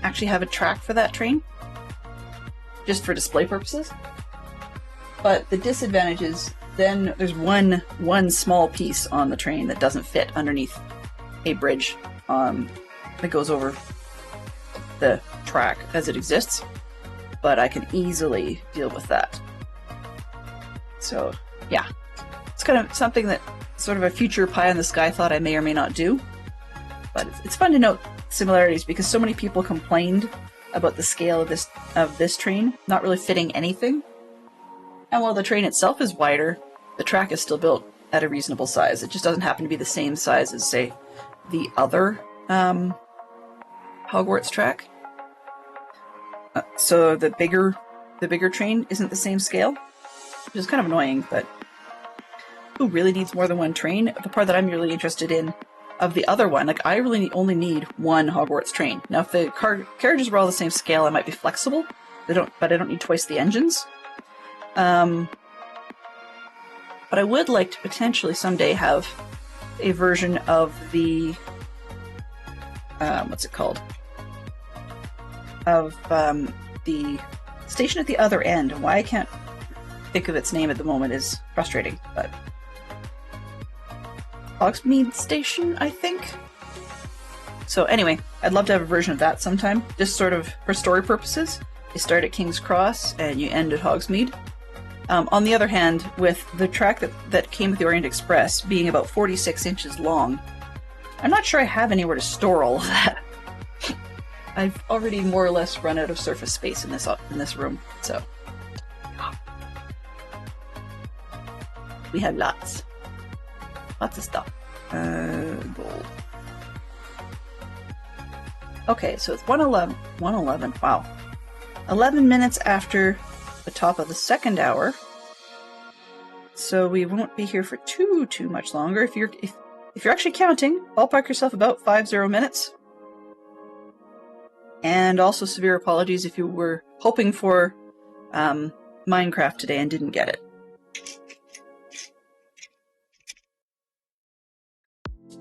actually have a track for that train, just for display purposes. But the disadvantage is then there's one small piece on the train that doesn't fit underneath a bridge that goes over the track as it exists, but I can easily deal with that. So yeah, it's kind of something that sort of a future pie in the sky thought I may or may not do, but it's fun to note similarities because so many people complained about the scale of this train not really fitting anything. And while the train itself is wider, the track is still built at a reasonable size. It just doesn't happen to be the same size as, say, the other Hogwarts track. So the bigger train isn't the same scale, which is kind of annoying, but who really needs more than one train? The part that I'm really interested in of the other one, I really only need one Hogwarts train. Now, if the carriages were all the same scale, I might be flexible. But I don't need twice the engines. But I would like to potentially someday have a version of the what's it called? Of the station at the other end. Why I can't think of its name at the moment is frustrating, but Hogsmeade Station, I think. So anyway, I'd love to have a version of that sometime, just sort of for story purposes. You start at King's Cross and you end at Hogsmeade. On the other hand, with the track that came with the Orient Express being about 46 inches long, I'm not sure I have anywhere to store all of that. I've already more or less run out of surface space in this room, so we have lots of stuff. Gold. Okay, so it's 1:11. Wow, 11 minutes after the top of the second hour, so we won't be here for too much longer. If you're actually counting, ballpark yourself about 50 minutes. And also severe apologies if you were hoping for Minecraft today and didn't get it.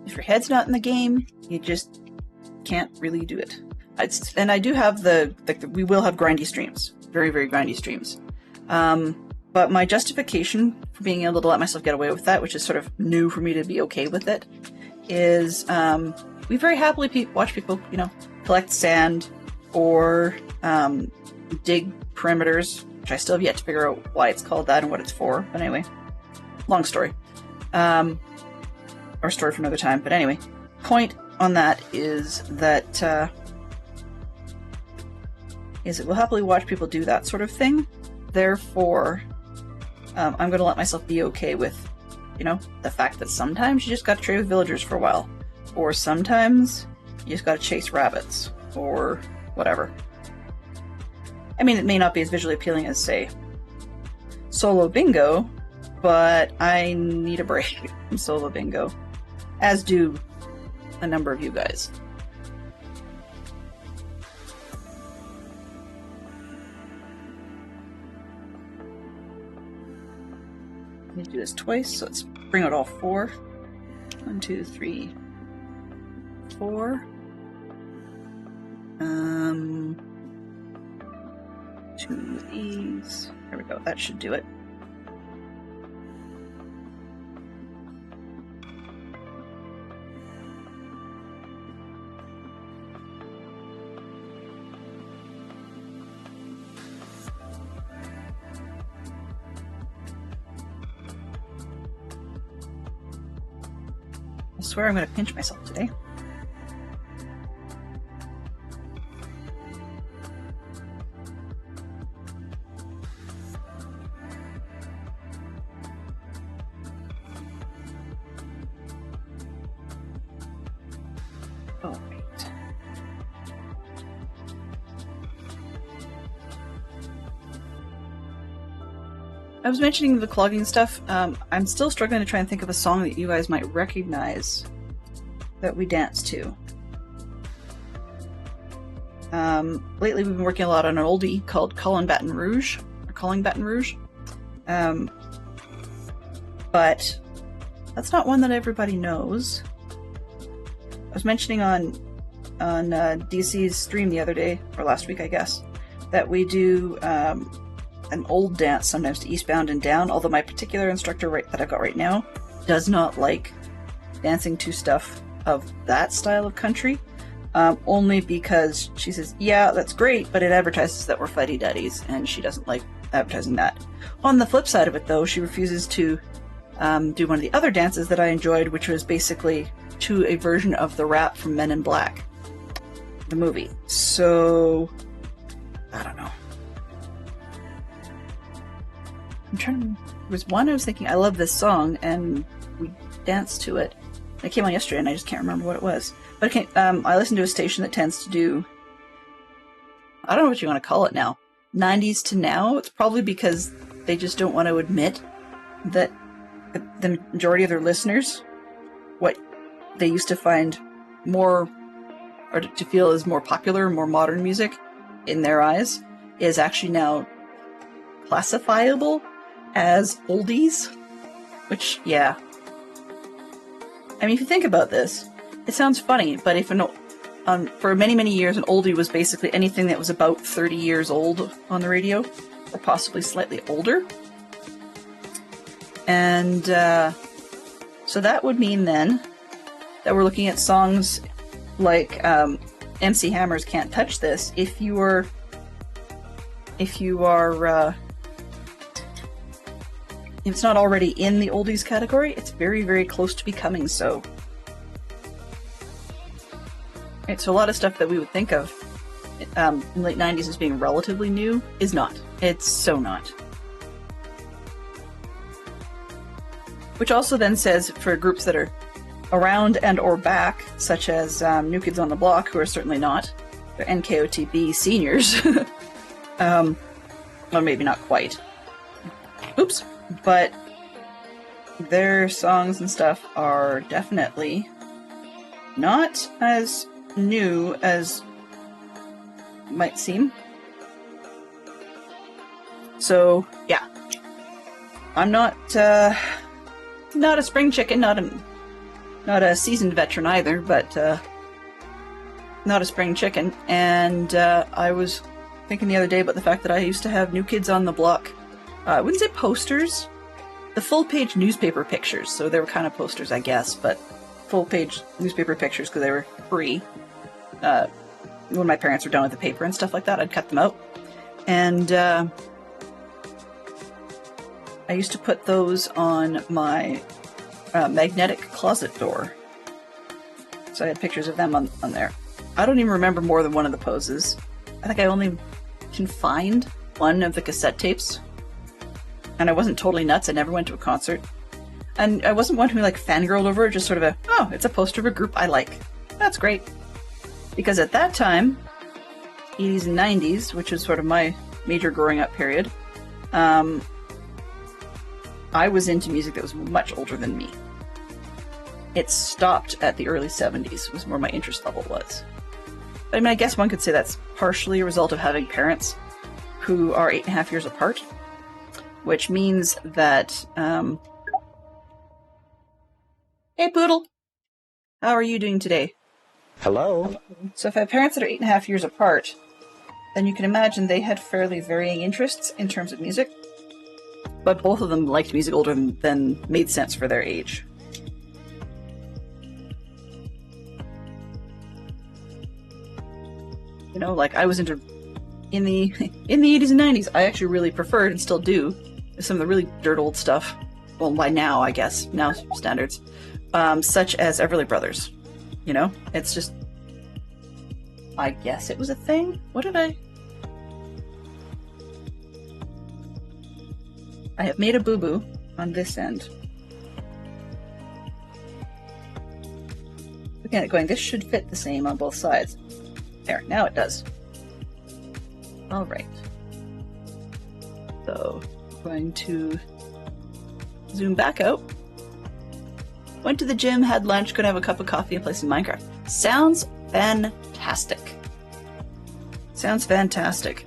If your head's not in the game, you just can't really do it. And I do have we will have grindy streams. Very, very grindy streams. But my justification for being able to let myself get away with that, which is sort of new for me to be okay with it, is we very happily watch people, collect sand or dig perimeters, which I still have yet to figure out why it's called that and what it's for. But anyway, long story. Or story for another time. But anyway, point on that is that we'll happily watch people do that sort of thing. Therefore, I'm going to let myself be okay with You know, the fact that sometimes you just gotta trade with villagers for a while, or sometimes you just gotta chase rabbits, or whatever. I mean, it may not be as visually appealing as, say, solo bingo, but I need a break from solo bingo, as do a number of you guys. I need to do this twice, so let's bring out all 4. 1, 2, 3, 4. 2 of these. There we go. That should do it. I swear I'm going to pinch myself today. Oh, wait. I was mentioning the clogging stuff. I'm still struggling to try and think of a song that you guys might recognize that we dance to. Lately we've been working a lot on an oldie called Calling Baton Rouge. But that's not one that everybody knows. I was mentioning on DC's stream the other day, or last week I guess, that we do an old dance sometimes to Eastbound and Down, although my particular instructor that I've got right now does not like dancing to stuff of that style of country, only because she says, yeah, that's great, but it advertises that we're fuddy-duddies, and she doesn't like advertising that. On the flip side of it, though, she refuses to do one of the other dances that I enjoyed, which was basically to a version of the rap from Men in Black, the movie. So, I don't know. I'm trying to... There was one I was thinking, I love this song, and we danced to it. It came on yesterday, and I just can't remember what it was. But I listened to a station that tends to do... I don't know what you want to call it now. 90s to now? It's probably because they just don't want to admit that the majority of their listeners, what they used to find more, or to feel is more popular, more modern music, in their eyes, is actually now classifiable as oldies. Which, yeah. I mean, if you think about this, it sounds funny, but if for many, many years, an oldie was basically anything that was about 30 years old on the radio, or possibly slightly older. And so that would mean then that we're looking at songs like MC Hammer's Can't Touch This. If it's not already in the oldies category, it's very, very close to becoming so. Right, so a lot of stuff that we would think of in the late 90s as being relatively new is not. It's so not. Which also then says for groups that are around and or back, such as New Kids on the Block, who are certainly not. They're NKOTB seniors. Well, maybe not quite. Oops. But their songs and stuff are definitely not as new as might seem. So, yeah. I'm not a spring chicken, not a seasoned veteran either, but not a spring chicken. And I was thinking the other day about the fact that I used to have New Kids on the Block. I wouldn't say posters, the full-page newspaper pictures. So they were kind of posters, I guess, but full-page newspaper pictures because they were free. When my parents were done with the paper and stuff like that, I'd cut them out. And I used to put those on my magnetic closet door. So I had pictures of them on there. I don't even remember more than one of the poses. I think I only can find one of the cassette tapes. And I wasn't totally nuts. I never went to a concert. And I wasn't one who like fangirled over it, just sort of a, oh, it's a poster of a group I like. That's great. Because at that time, 80s and 90s, which was sort of my major growing up period, I was into music that was much older than me. It stopped at the early 70s, was where my interest level was. But I mean, I guess one could say that's partially a result of having parents who are 8.5 years apart, which means that, hey Poodle! How are you doing today? Hello? So if I have parents that are 8.5 years apart, then you can imagine they had fairly varying interests in terms of music, but both of them liked music older than made sense for their age. You know, like I was into in the 80s and 90s. I actually really preferred and still do some of the really dirt old stuff. Well, by now, I guess now standards, such as Everly Brothers. You know, it's just. I guess it was a thing. What did I? I have made a boo-boo on this end. Looking at it going, this should fit the same on both sides. There, now it does. Alright. So, going to zoom back out. Went to the gym, had lunch, gonna have a cup of coffee and play some Minecraft. Sounds fantastic. Sounds fantastic.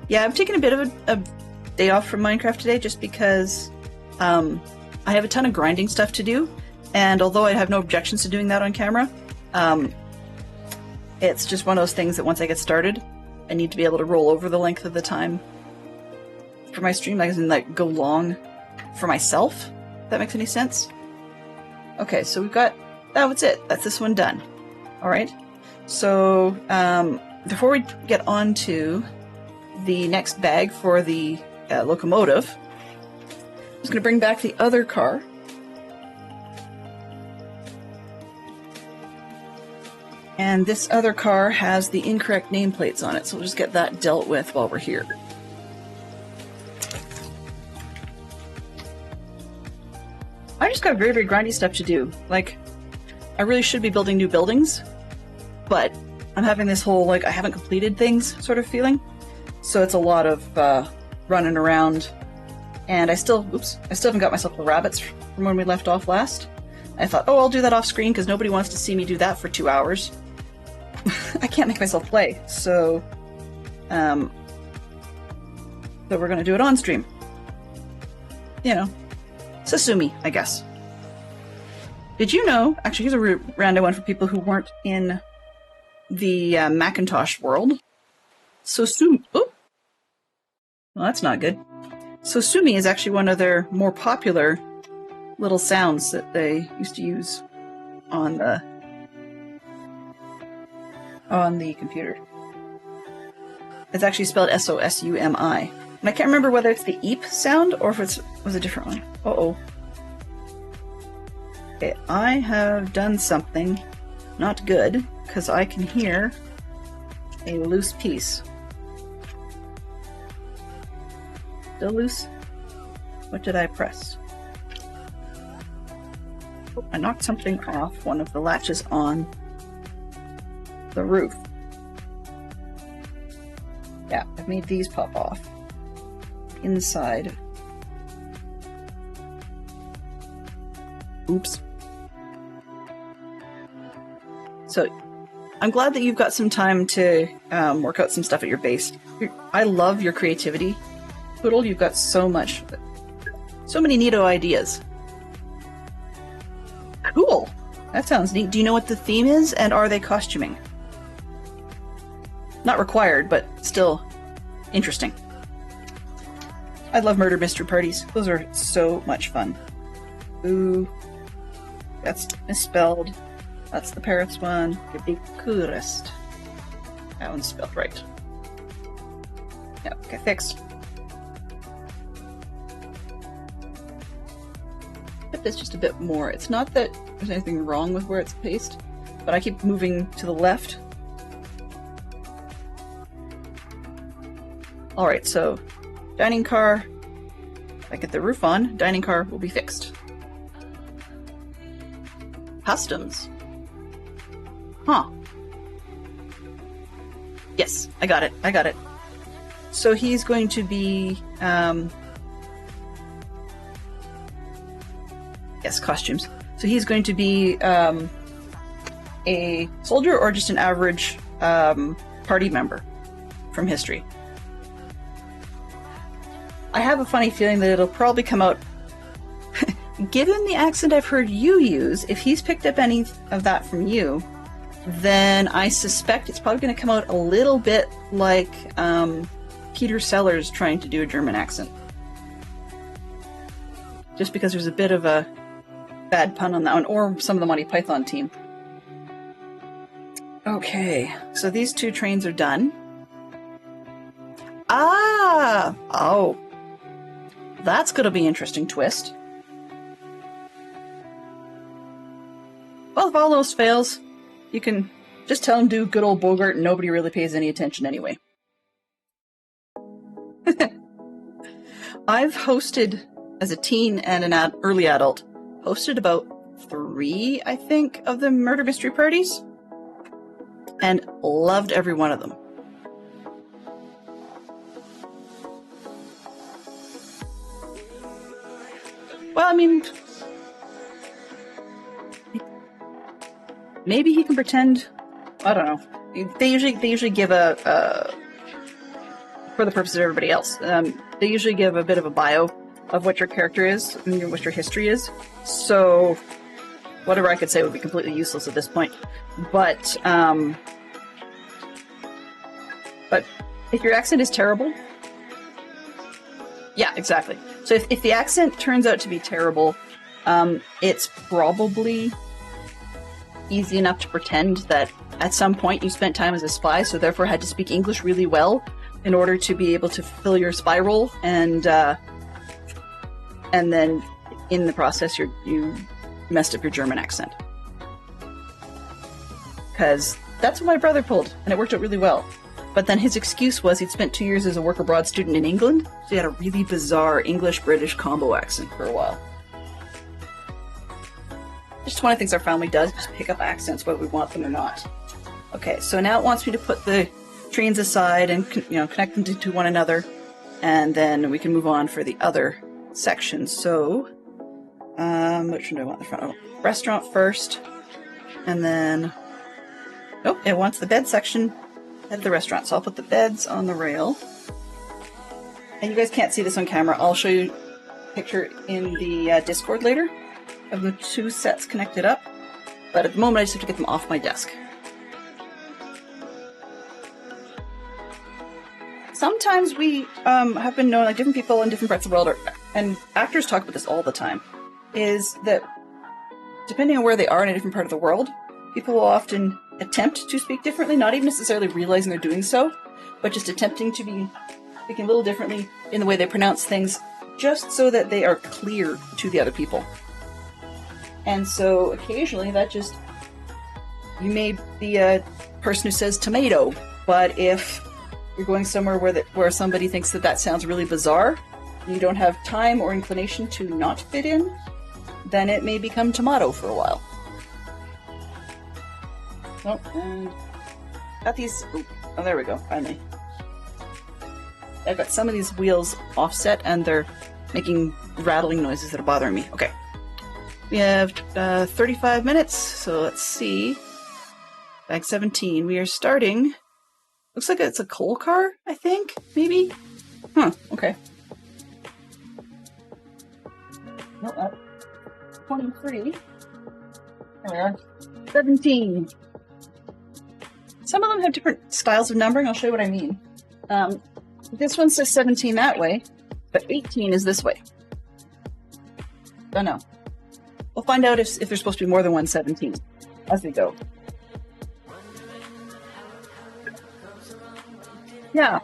Yeah, I'm taking a bit of a day off from Minecraft today just because I have a ton of grinding stuff to do, and although I have no objections to doing that on camera, it's just one of those things that once I get started, I need to be able to roll over the length of the time for my stream, like go long for myself, if that makes any sense. Okay, so we've got, that's it. That's this one done. Alright, so before we get on to the next bag for the locomotive, I'm just going to bring back the other car. And this other car has the incorrect nameplates on it, so we'll just get that dealt with while we're here. I just got very, very grindy stuff to do. Like, I really should be building new buildings, but I'm having this whole, like, I haven't completed things sort of feeling. So it's a lot of running around, and I still haven't got myself the rabbits from when we left off last. I thought, oh, I'll do that off screen because nobody wants to see me do that for 2 hours. I can't make myself play, so we're gonna do it on stream. You know, Sasumi, I guess. Did you know? Actually, here's a random one for people who weren't in the Macintosh world. Sasumi. Oh, well, that's not good. Sasumi is actually one of their more popular little sounds that they used to use on the computer. It's actually spelled S-O-S-U-M-I. And I can't remember whether it's the eep sound or if it was a different one. Uh-oh. Okay, I have done something not good, because I can hear a loose piece. Still loose? What did I press? Oh, I knocked something off one of the latches on the roof. Yeah, I've made these pop off. Inside. Oops. So, I'm glad that you've got some time to work out some stuff at your base. I love your creativity, Poodle. You've got so many neato ideas. Cool! That sounds neat. Do you know what the theme is, and are they costuming? Not required, but still interesting. I love murder mystery parties. Those are so much fun. Ooh. That's misspelled. That's the parrot's one. Ubiquitous. That one's spelled right. Yeah, okay, fixed. But it's just a bit more. It's not that there's anything wrong with where it's placed, but I keep moving to the left. Alright, so dining car, If I get the roof on, dining car will be fixed. Customs. Huh. Yes, I got it. I got it. So he's going to be, yes, costumes. So he's going to be a soldier or just an average party member from history. I have a funny feeling that it'll probably come out, given the accent I've heard you use, if he's picked up any of that from you, then I suspect it's probably going to come out a little bit like Peter Sellers trying to do a German accent. Just because there's a bit of a bad pun on that one, or some of the Monty Python team. Okay, so these two trains are done. Ah! Oh. That's going to be an interesting twist. Well, if all else fails, you can just tell him to do good old Bogart and nobody really pays any attention anyway. I've hosted, as a teen and an early adult, hosted about 3, I think, of the murder mystery parties, and loved every one of them. Well, I mean, maybe he can pretend. I don't know. They usually give a for the purpose of everybody else. They usually give a bit of a bio of what your character is and what your history is. So whatever I could say would be completely useless at this point. But if your accent is terrible, yeah, exactly. So if the accent turns out to be terrible, it's probably easy enough to pretend that at some point you spent time as a spy, so therefore had to speak English really well in order to be able to fulfill your spy role, and then in the process you messed up your German accent. Because that's what my brother pulled, and it worked out really well. But then his excuse was he'd spent 2 years as a work abroad student in England, so he had a really bizarre English-British combo accent for a while. Just one of the things our family does, just pick up accents whether we want them or not. Okay, so now it wants me to put the trains aside and connect them to one another, and then we can move on for the other sections. So, which one do I want in the front? Oh, restaurant first, and then, oh, it wants the bed section at the restaurant, so I'll put the beds on the rail. And you guys can't see this on camera. I'll show you a picture in the Discord later of the two sets connected up, but at the moment I just have to get them off my desk. Sometimes we have been known, like different people in different parts of the world, and actors talk about this all the time, is that depending on where they are in a different part of the world, people will often attempt to speak differently, not even necessarily realizing they're doing so, but just attempting to be speaking a little differently in the way they pronounce things, just so that they are clear to the other people. And so occasionally that just, you may be a person who says tomato, but if you're going somewhere where somebody thinks that sounds really bizarre, and you don't have time or inclination to not fit in, then it may become tomato for a while. Oh, and got these. Oh, there we go. Finally, I've got some of these wheels offset, and they're making rattling noises that are bothering me. Okay, we have 35 minutes. So let's see. Bag 17. We are starting. Looks like it's a coal car. I think maybe. Huh. Okay. No, 23. There we are. 17. Some of them have different styles of numbering. I'll show you what I mean. This one says 17 that way, but 18 is this way. Don't know. We'll find out if there's supposed to be more than one 17 as we go. Yeah.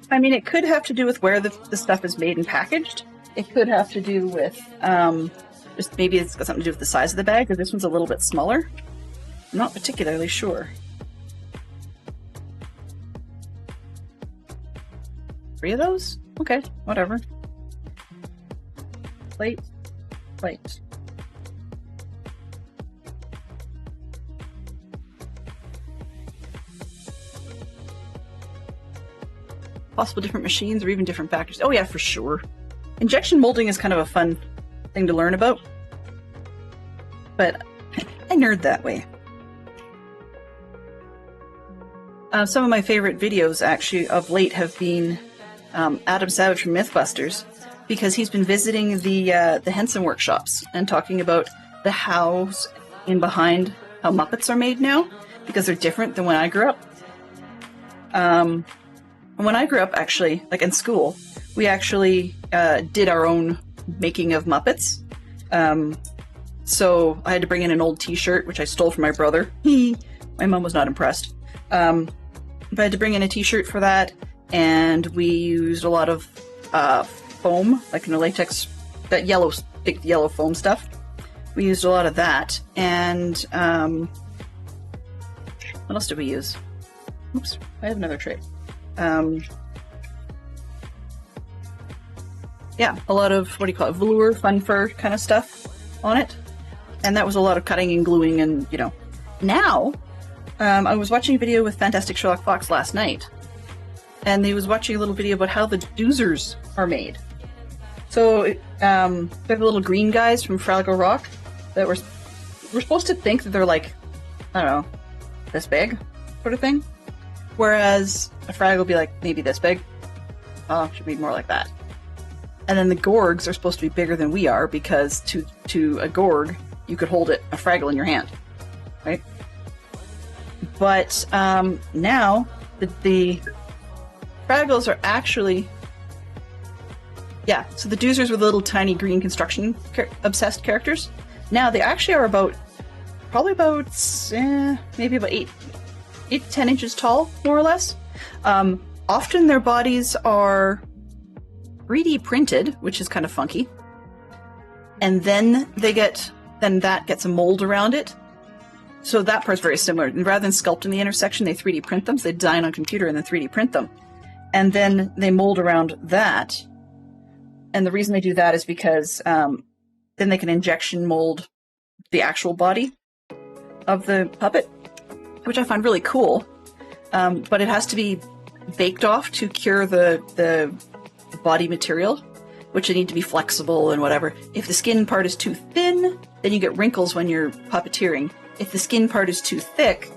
I mean, it could have to do with where the stuff is made and packaged. It could have to do with just maybe it's got something to do with the size of the bag, because this one's a little bit smaller. I'm not particularly sure. 3 of those? Okay, whatever. Plate, plate. Possible different machines or even different factors. Oh yeah, for sure. Injection molding is kind of a fun thing to learn about. But I nerd that way. Some of my favorite videos, actually, of late have been Adam Savage from Mythbusters, because he's been visiting the Henson workshops and talking about the hows in behind how Muppets are made now, because they're different than when I grew up. When I grew up, actually, like in school, we actually did our own making of Muppets. So I had to bring in an old t-shirt, which I stole from my brother. My mom was not impressed. But I had to bring in a t-shirt for that, and we used a lot of foam, like in the latex, that yellow, big yellow foam stuff. We used a lot of that, and what else did we use? Oops, I have another tray. Yeah, a lot of, what do you call it, velour, fun fur kind of stuff on it. And that was a lot of cutting and gluing and, you know. Now, I was watching a video with Fantastic Sherlock Fox last night, and he was watching a little video about how the doozers are made. So, they're the little green guys from Fraggle Rock that we're supposed to think that they're like, I don't know, this big, sort of thing. Whereas a Fraggle will be like, maybe this big. Oh, should be more like that. And then the Gorgs are supposed to be bigger than we are, because to a Gorg, you could hold a Fraggle in your hand, right? But now, the Fraggles are actually... Yeah, so the Doozers were the little tiny green construction obsessed characters. Now they actually are probably about maybe about 8 to 10 inches tall, more or less. Often their bodies are 3D printed, which is kind of funky. And then that gets a mold around it. So that part's very similar. And rather than sculpting the intersection, they 3D print them. So they design on computer and then 3D print them. And then they mold around that. And the reason they do that is because then they can injection mold the actual body of the puppet, which I find really cool. But it has to be baked off to cure the body material, which they need to be flexible and whatever. If the skin part is too thin, then you get wrinkles when you're puppeteering. If the skin part is too thick,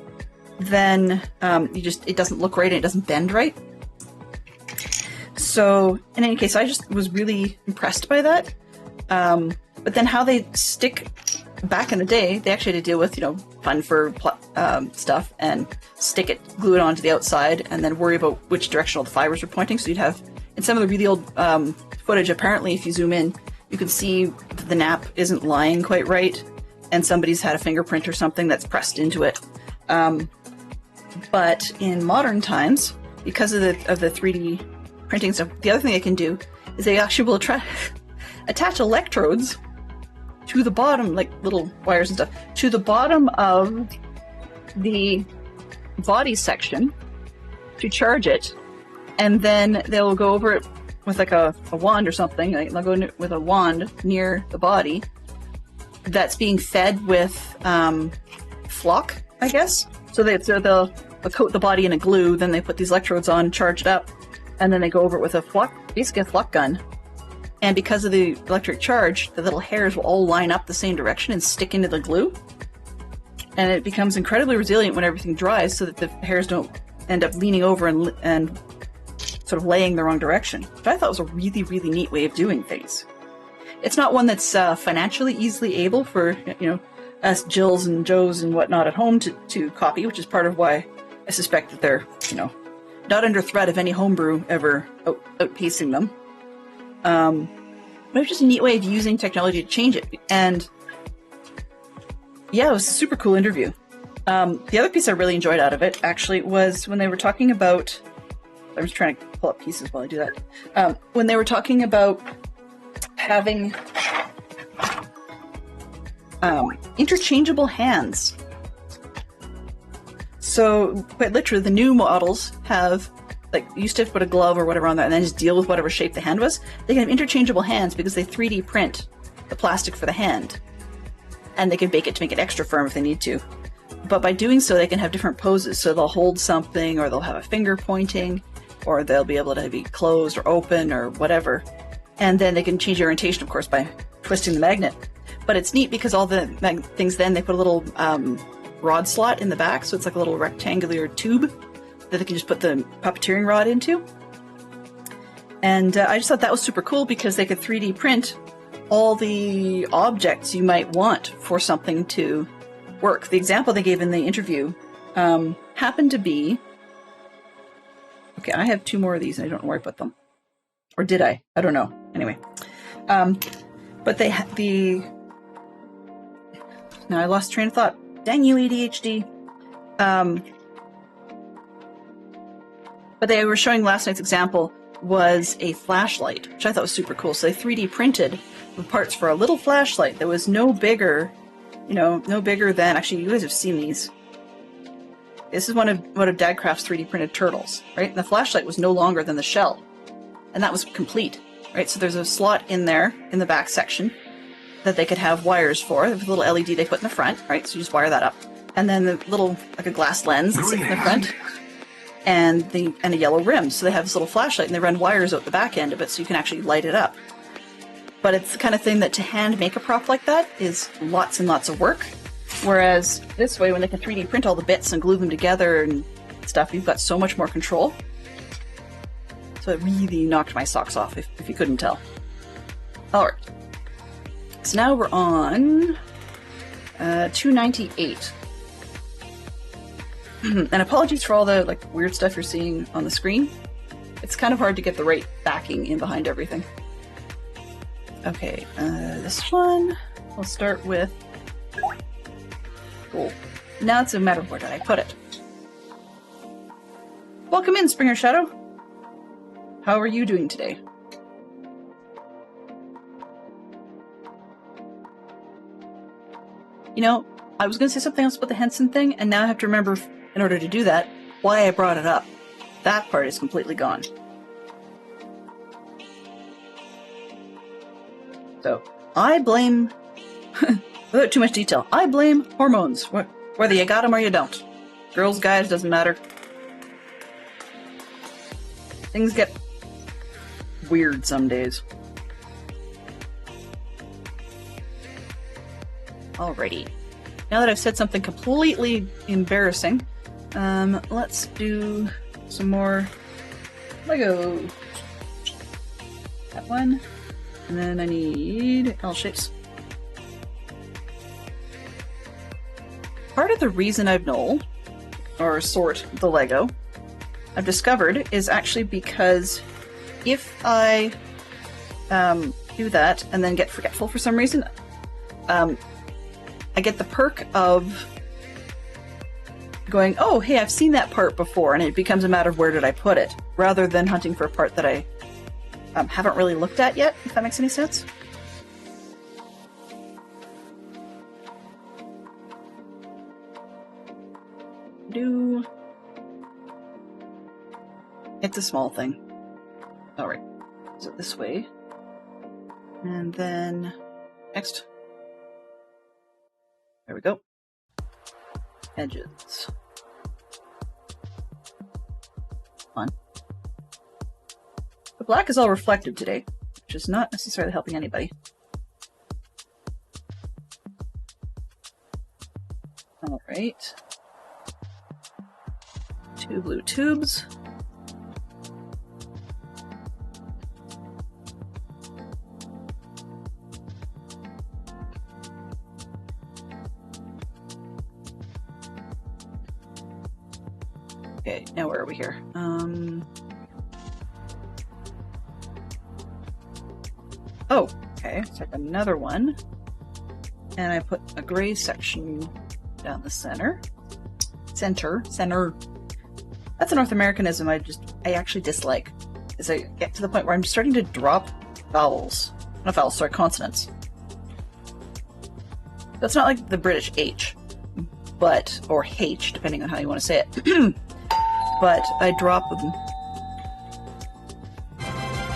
then it doesn't look right and it doesn't bend right. So, in any case, I just was really impressed by that. But then how they stick, back in the day, they actually had to deal with, fun fur stuff and glue it onto the outside, and then worry about which direction all the fibers were pointing. So you'd have, in some of the really old footage, apparently if you zoom in, you can see that the nap isn't lying quite right, and somebody's had a fingerprint or something that's pressed into it. But in modern times, because of the 3D printing stuff, the other thing they can do is they actually will attach electrodes to the bottom, like little wires and stuff, to the bottom of the body section to charge it, and then they'll go over it with like a wand or something. Like they'll go with a wand near the body that's being fed with flock, I guess. So they'll coat the body in a glue, then they put these electrodes on, charge it up, and then they go over it with a flock, basically a flock gun. And because of the electric charge, the little hairs will all line up the same direction and stick into the glue. And it becomes incredibly resilient when everything dries, so that the hairs don't end up leaning over and sort of laying the wrong direction. Which I thought was a really, really neat way of doing things. It's not one that's financially easily able for, us Jills and Joes and whatnot at home to copy, which is part of why I suspect that they're, not under threat of any homebrew ever outpacing them. But it was just a neat way of using technology to change it. And yeah, it was a super cool interview. The other piece I really enjoyed out of it, actually, was when they were talking about... I'm just trying to pull up pieces while I do that. When they were talking about having interchangeable hands. So, quite literally, the new models have like used to put a glove or whatever on there and then just deal with whatever shape the hand was. They can have interchangeable hands because they 3D print the plastic for the hand. And they can bake it to make it extra firm if they need to. But by doing so, they can have different poses. So they'll hold something, or they'll have a finger pointing, or they'll be able to be closed or open or whatever. And then they can change the orientation, of course, by twisting the magnet. But it's neat because all the things then, they put a little rod slot in the back. So it's like a little rectangular tube that they can just put the puppeteering rod into. And I just thought that was super cool because they could 3D print all the objects you might want for something to work. The example they gave in the interview happened to be... Okay, I have 2 more of these and I don't know where I put them. Or did I? I don't know. Anyway. But they had the... Now I lost train of thought. Dang you, ADHD. But they were showing last night's example was a flashlight, which I thought was super cool. So they 3D printed the parts for a little flashlight that was no bigger, no bigger than... Actually, you guys have seen these. This is one of Dadcraft's 3D printed turtles, right? And the flashlight was no longer than the shell. And that was complete, right? So there's a slot in there, in the back section, that they could have wires for. There's a little LED they put in the front, right? So you just wire that up. And then the little, like a glass lens that's in the front. And a yellow rim. So they have this little flashlight and they run wires out the back end of it so you can actually light it up. But it's the kind of thing that to hand make a prop like that is lots and lots of work. Whereas this way, when they can 3D print all the bits and glue them together and stuff, you've got so much more control. So it really knocked my socks off, if you couldn't tell. Alright. So now we're on 298. And apologies for all the weird stuff you're seeing on the screen. It's kind of hard to get the right backing in behind everything. Okay, this one, we'll start with... Cool. Now it's a matter of where did I put it. Welcome in, Springer Shadow. How are you doing today? I was going to say something else about the Henson thing, and now I have to remember, in order to do that, why I brought it up. That part is completely gone. So, I blame... Without too much detail, I blame hormones. Whether you got them or you don't. Girls, guys, doesn't matter. Things get weird some days. Alrighty. Now that I've said something completely embarrassing, let's do some more Lego. That one. And then I need L shapes. Part of the reason I've knolled, or sort the Lego, I've discovered is actually because if I do that and then get forgetful for some reason, I get the perk of going, oh, hey, I've seen that part before, and it becomes a matter of where did I put it, rather than hunting for a part that I haven't really looked at yet, if that makes any sense. It's a small thing. Alright. So this way. And then next. There we go. Edges. Fun. The black is all reflective today, which is not necessarily helping anybody. Alright. 2 blue tubes. Okay, now where are we here? Oh, okay, so another one. And I put a gray section down the center. Center. That's a North Americanism I actually dislike. As I get to the point where I'm starting to drop vowels. Not vowels, sorry, consonants. That's not like the British H, or H, depending on how you want to say it. But I drop them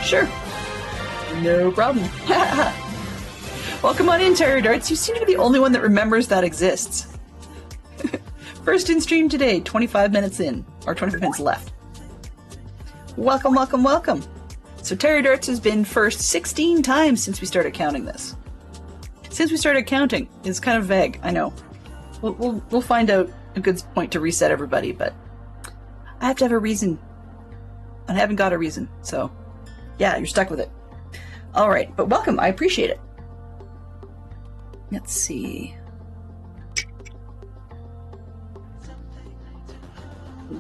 Sure. No problem. Welcome on in, Terry Darts. You seem to be the only one that remembers that exists. First in stream today, 25 minutes in, or 25 minutes left. Welcome, welcome, welcome. So Terry Darts has been first 16 times since we started counting this. Since we started counting, it's kind of vague, I know. We'll find out a good point to reset everybody, but I have to have a reason. I haven't got a reason, so yeah, you're stuck with it. All right, but welcome. I appreciate it. Let's see.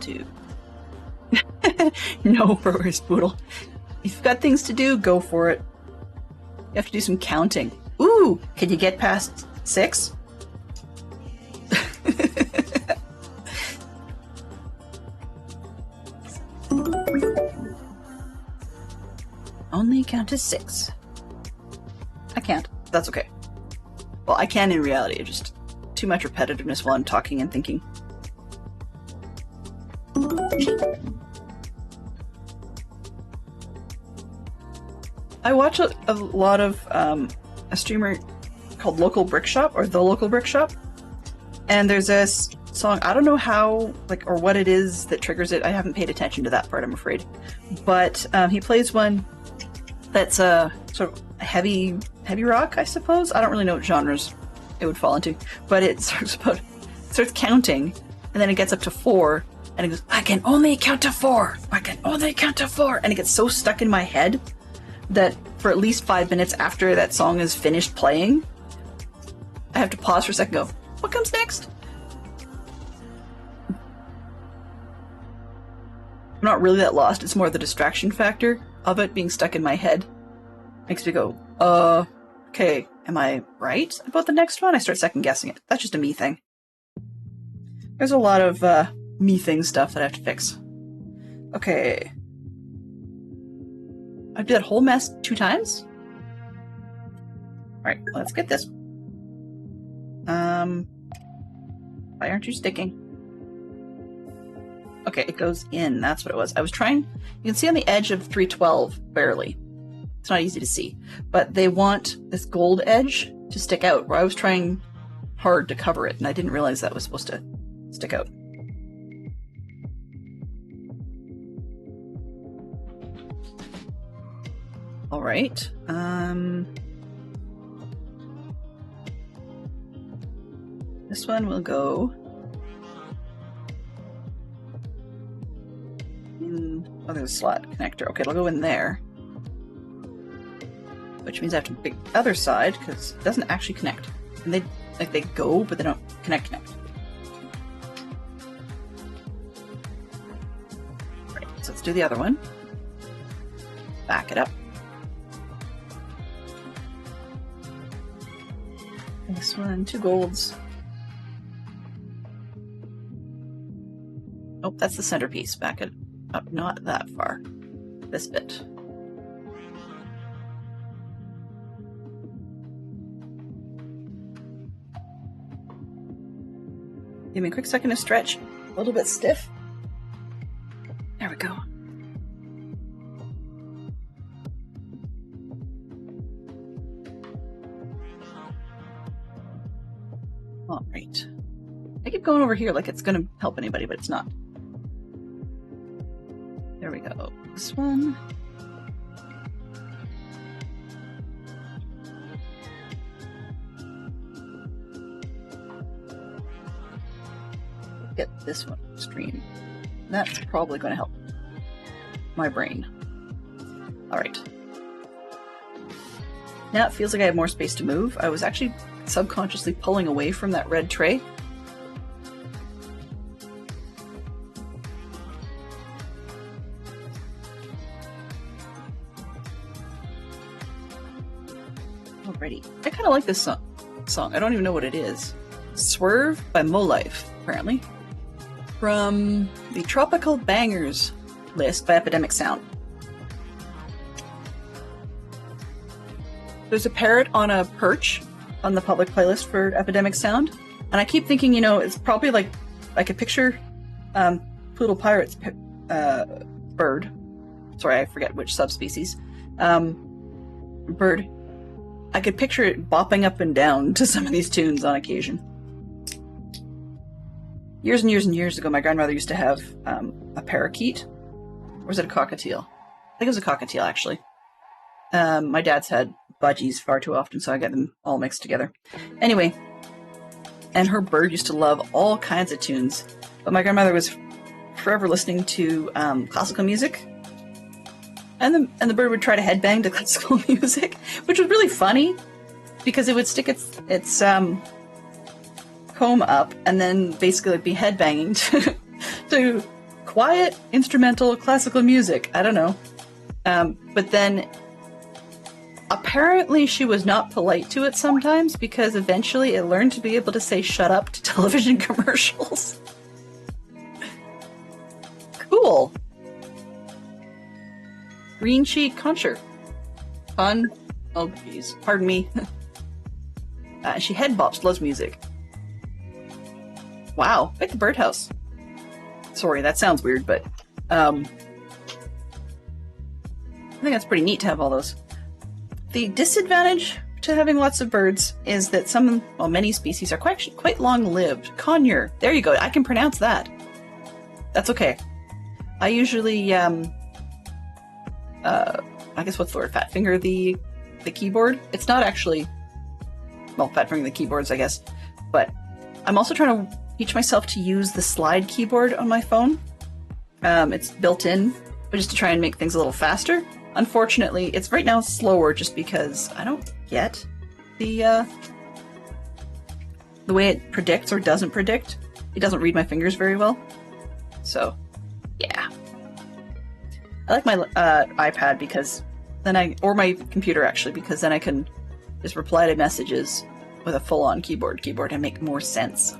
Do no progress, Boodle. If you've got things to do, go for it. You have to do some counting. Ooh, can you get past 6? Only count to 6. I can't. That's okay. Well, I can in reality. Just too much repetitiveness while I'm talking and thinking. I watch a lot of a streamer called Local Brick Shop, or The Local Brick Shop, and there's this song. I don't know how, or what it is that triggers it. I haven't paid attention to that part, I'm afraid. But he plays one that's sort of heavy rock, I suppose. I don't really know what genres it would fall into, but it starts counting, and then it gets up to 4, and it goes, I can only count to 4. I can only count to 4, and it gets so stuck in my head that for at least 5 minutes after that song is finished playing, I have to pause for a second and go, what comes next? I'm not really that lost. It's more the distraction factor of it being stuck in my head. Makes me go, okay, am I right about the next one? I start second guessing it. That's just a me thing. There's a lot of me thing stuff that I have to fix. Okay. I did that whole mess 2 times? Alright, let's get this. Why aren't you sticking? Okay, it goes in. That's what it was. I was trying... You can see on the edge of 312, barely. It's not easy to see. But they want this gold edge to stick out, where I was trying hard to cover it, and I didn't realize that was supposed to stick out. Alright. This one will go in... Oh, there's a slot connector. Okay, it'll go in there. Which means I have to pick the other side, because it doesn't actually connect. And they go, but they don't connect. Right, so let's do the other one. Back it up. This one, 2 golds. Oh, that's the centerpiece. Back it up, not that far. This bit. Give me a quick second to stretch. A little bit stiff. There we go. All right. I keep going over here like it's going to help anybody, but it's not. There we go. This one. Get this one stream. That's probably going to help my brain. All right. Now it feels like I have more space to move. I was actually subconsciously pulling away from that red tray. Alrighty. I kind of like this song. I don't even know what it is. Swerve by Mo-Life, apparently. From the Tropical Bangers list by Epidemic Sound. There's a parrot on a perch on the public playlist for Epidemic Sound, and I keep thinking, it's probably like I could picture Poodle Pirate's bird. Sorry, I forget which subspecies. bird. I could picture it bopping up and down to some of these tunes on occasion. Years and years and years ago, my grandmother used to have a parakeet. Or was it a cockatiel? I think it was a cockatiel, actually. My dad's had budgies far too often, so I get them all mixed together. Anyway, and her bird used to love all kinds of tunes, but my grandmother was forever listening to classical music, and the bird would try to headbang to classical music, which was really funny because it would stick its comb up and then basically be headbanging to quiet instrumental classical music. I don't know, but then apparently she was not polite to it sometimes because eventually it learned to be able to say "shut up" to television commercials. Cool. Green sheet concert. Fun. Oh, geez. Pardon me. She head bops, loves music. Wow. Like the birdhouse. Sorry, that sounds weird, but I think that's pretty neat to have all those. The disadvantage to having lots of birds is that many species are quite long-lived. Conure. There you go. I can pronounce that. That's okay. I usually, I guess what's the word? Fat finger the keyboard. It's not actually, well, fat finger the keyboards, I guess. But I'm also trying to teach myself to use the slide keyboard on my phone. It's built in, but just to try and make things a little faster. Unfortunately, it's right now slower just because I don't get the way it predicts or doesn't predict. It doesn't read my fingers very well. So, yeah. I like my iPad because then or my computer actually, because then I can just reply to messages with a full-on keyboard and make more sense.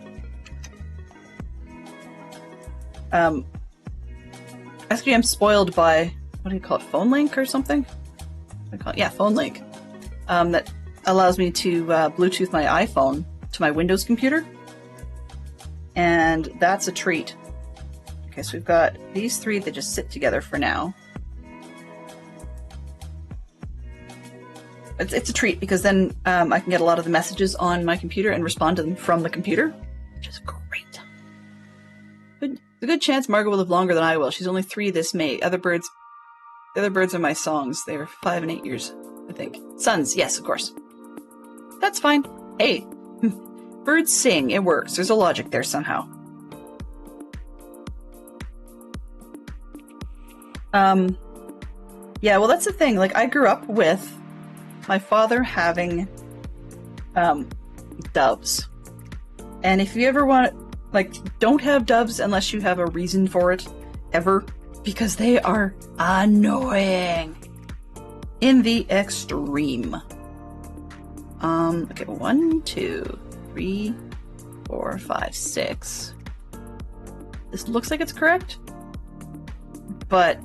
Actually, I'm spoiled by, what do you call it, Phone Link or something? Yeah, Phone Link. That allows me to Bluetooth my iPhone to my Windows computer. And that's a treat. Okay, so we've got these three that just sit together for now. It's a treat because then I can get a lot of the messages on my computer and respond to them from the computer, which is great. But a good chance Margot will live longer than I will. She's only 3 this May. The other birds are my songs. They're 5 and 8 years, I think. Sons, yes, of course. That's fine. Hey, birds sing. It works. There's a logic there somehow. Yeah, well, that's the thing. Like, I grew up with my father having doves. And if you ever want, don't have doves unless you have a reason for it, ever, because they are annoying in the extreme. Okay, 1, 2, 3, 4, 5, 6. This looks like it's correct, but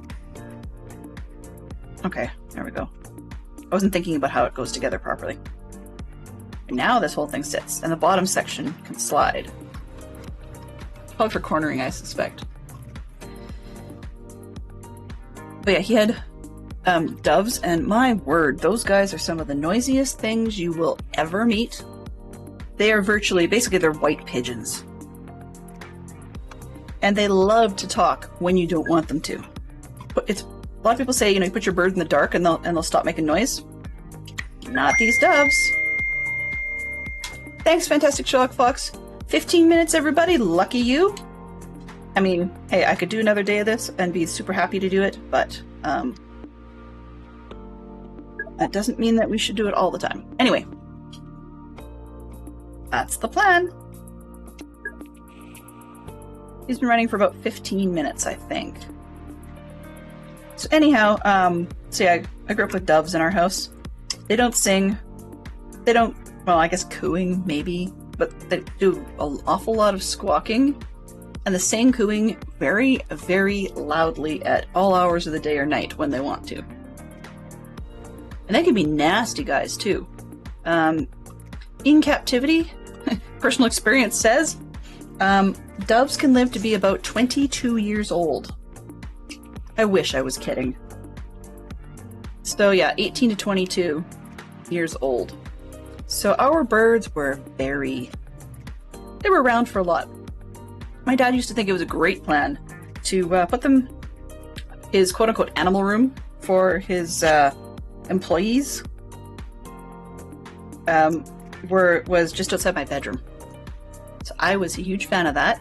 okay, there we go. I wasn't thinking about how it goes together properly. And now this whole thing sits, and the bottom section can slide. Probably for cornering, I suspect. But yeah, he had doves, and my word, those guys are some of the noisiest things you will ever meet. They are basically they're white pigeons. And they love to talk when you don't want them to. But a lot of people say, you put your bird in the dark and they'll stop making noise. Not these doves. Thanks, Fantastic Sherlock Fox. 15 minutes, everybody. Lucky you. I mean, hey, I could do another day of this and be super happy to do it, but that doesn't mean that we should do it all the time. Anyway, that's the plan. He's been running for about 15 minutes, I think. So anyhow, so yeah, I grew up with doves in our house. They don't sing. They don't, well, I guess cooing, maybe, but they do an awful lot of squawking. And the same cooing very, very loudly at all hours of the day or night when they want to. And they can be nasty guys, too. In captivity, personal experience says, doves can live to be about 22 years old. I wish I was kidding. So yeah, 18 to 22 years old. So our birds were they were around for a lot. My dad used to think it was a great plan to put them his quote-unquote animal room for his employees was just outside my bedroom. So I was a huge fan of that.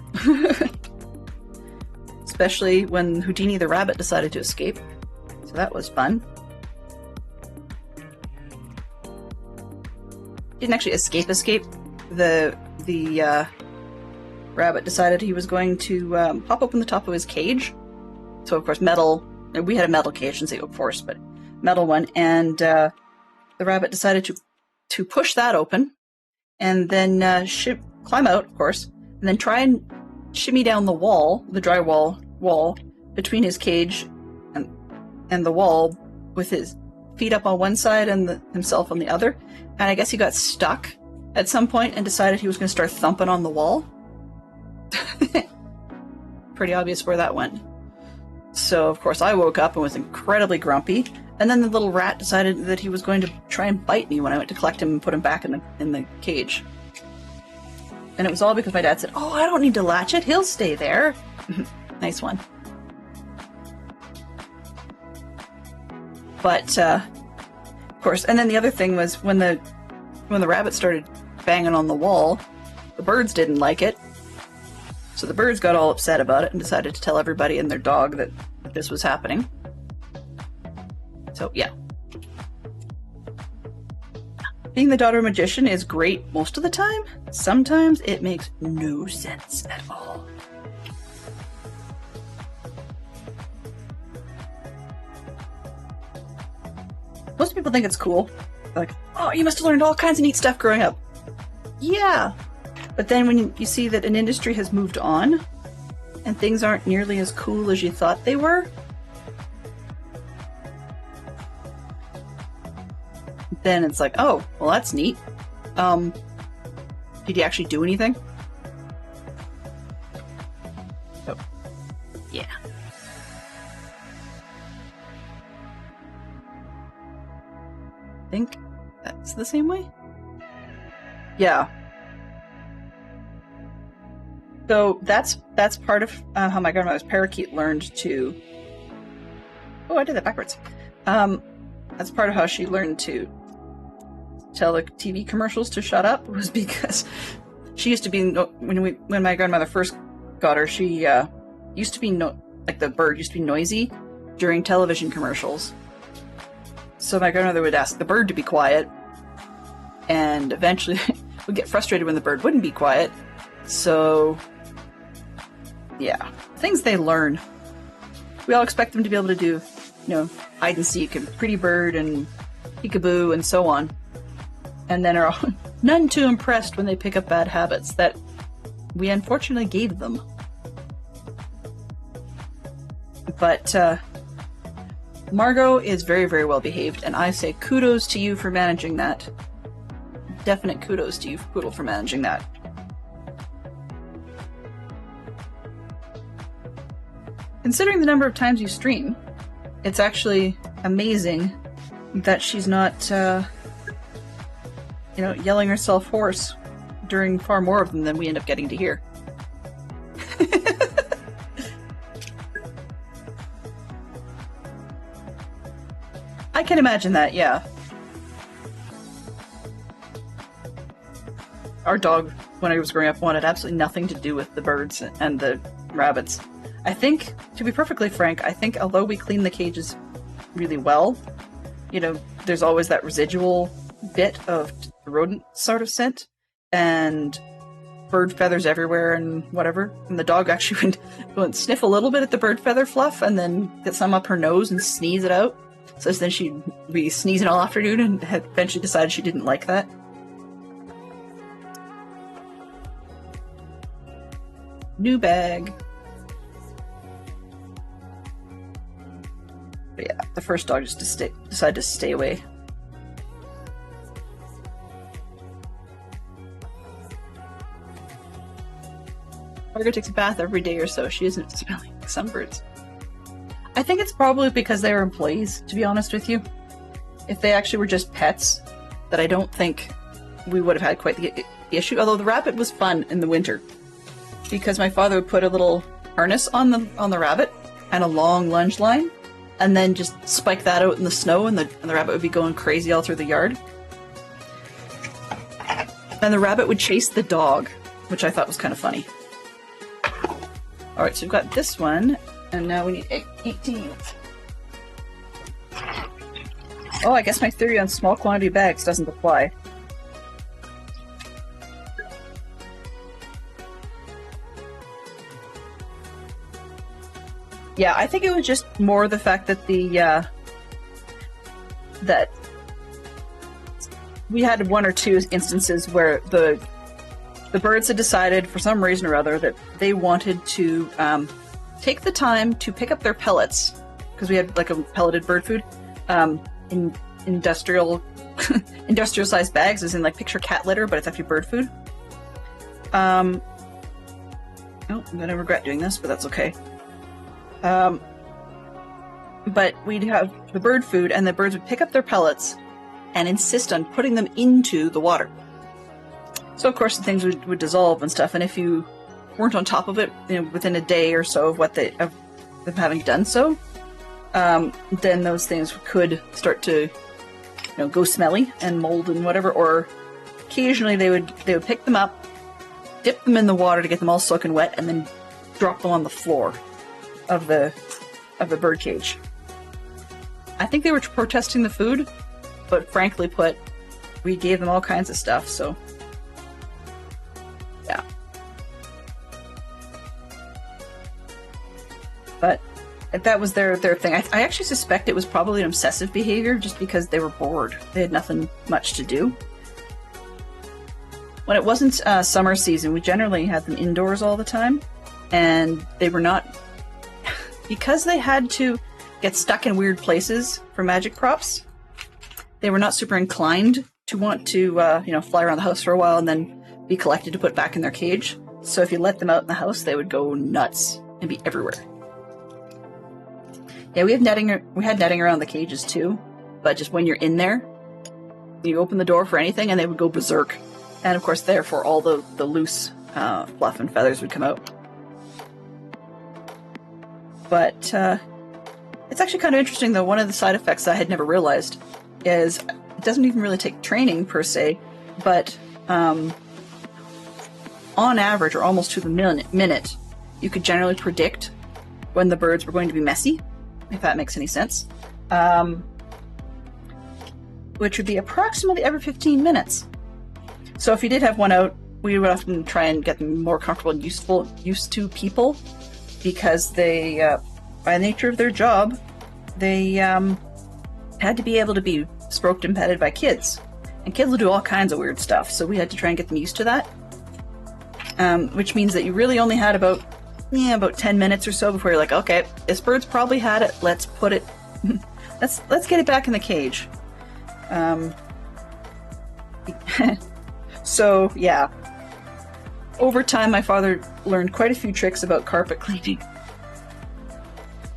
Especially when Houdini the rabbit decided to escape. So that was fun. Didn't actually escape. The rabbit decided he was going to pop open the top of his cage. So of course metal, we had a metal cage, I shouldn't say of course, but metal one, and the rabbit decided to push that open and then climb out, of course, and then try and shimmy down the wall, the drywall wall between his cage and the wall with his feet up on one side and himself on the other. And I guess he got stuck at some point and decided he was going to start thumping on the wall. Pretty obvious where that went. So, of course, I woke up and was incredibly grumpy. And then the little rat decided that he was going to try and bite me when I went to collect him and put him back in the cage. And it was all because my dad said, "Oh, I don't need to latch it. He'll stay there." Nice one. But, of course, and then the other thing was when the rabbit started banging on the wall, the birds didn't like it. So the birds got all upset about it and decided to tell everybody and their dog that this was happening. So, yeah. Being the daughter of a magician is great most of the time. Sometimes it makes no sense at all. Most people think it's cool. Like, oh, you must have learned all kinds of neat stuff growing up. Yeah. But then when you see that an industry has moved on and things aren't nearly as cool as you thought they were, then it's like, oh, well, that's neat. Did you actually do anything? Oh, yeah. I think that's the same way? Yeah. So that's part of how my grandmother's parakeet learned to... Oh, I did that backwards. That's part of how she learned to tell the TV commercials to shut up, was because she used to be... When my grandmother first got her, she used to be... like the bird used to be noisy during television commercials. So my grandmother would ask the bird to be quiet, and eventually would get frustrated when the bird wouldn't be quiet. So... yeah, things they learn. We all expect them to be able to do, hide and seek and pretty bird and peekaboo and so on. And then are none too impressed when they pick up bad habits that we unfortunately gave them. But Margot is very, very well behaved, and I say kudos to you for managing that. Definite kudos to you, Poodle, for managing that. Considering the number of times you stream, it's actually amazing that she's not, yelling herself hoarse during far more of them than we end up getting to hear. I can imagine that, yeah. Our dog, when I was growing up, wanted absolutely nothing to do with the birds and the rabbits. I think, to be perfectly frank, although we clean the cages really well, there's always that residual bit of rodent sort of scent, and bird feathers everywhere and whatever. And the dog actually would sniff a little bit at the bird feather fluff and then get some up her nose and sneeze it out. So then she'd be sneezing all afternoon and had eventually decided she didn't like that. New bag. But yeah, the first dog just decided to stay away. Margaret takes a bath every day or so. She isn't smelling like sunbirds. I think it's probably because they were employees, to be honest with you. if they actually were just pets, that I don't think we would have had quite the issue. Although the rabbit was fun in the winter, because my father would put a little harness on the rabbit and a long lunge line, and then just spike that out in the snow, and the rabbit would be going crazy all through the yard. And the rabbit would chase the dog, which I thought was kind of funny. Alright, so we've got this one, and now we need 18. Oh, I guess my theory on small quantity bags doesn't apply. Yeah, I think it was just more the fact that that we had one or two instances where the birds had decided, for some reason or other, that they wanted to take the time to pick up their pellets, because we had like a pelleted bird food in industrial sized bags, as in like picture cat litter, but it's actually bird food. Oh, I'm gonna regret doing this, but that's okay. But we'd have the bird food, and the birds would pick up their pellets and insist on putting them into the water. So of course the things would dissolve and stuff, and if you weren't on top of it, within a day or so of them having done so, then those things could start to go smelly and mold and whatever. Or occasionally they would pick them up, dip them in the water to get them all soaking wet, and then drop them on the floor of the bird cage. I think they were protesting the food, but frankly put, we gave them all kinds of stuff, so yeah. But that was their thing. I actually suspect it was probably an obsessive behavior, just because they were bored. They had nothing much to do. When it wasn't summer season, we generally had them indoors all the time, and they were not, because they had to get stuck in weird places for magic props, they were not super inclined to want to fly around the house for a while and then be collected to put back in their cage. So if you let them out in the house, they would go nuts and be everywhere. Yeah, we had netting around the cages too, but just when you're in there, you open the door for anything and they would go berserk. And of course, therefore, all the loose fluff and feathers would come out. But it's actually kind of interesting, though. One of the side effects I had never realized is it doesn't even really take training per se, but on average, or almost to the minute, you could generally predict when the birds were going to be messy, if that makes any sense. Which would be approximately every 15 minutes. So if you did have one out, we would often try and get them more comfortable and used to people, because they, by the nature of their job, they had to be able to be stroked and petted by kids. And kids will do all kinds of weird stuff, so we had to try and get them used to that. Which means that you really only had about 10 minutes or so before you're like, okay, this bird's probably had it, let's put it, let's get it back in the cage. So, yeah. Over time, my father learned quite a few tricks about carpet cleaning.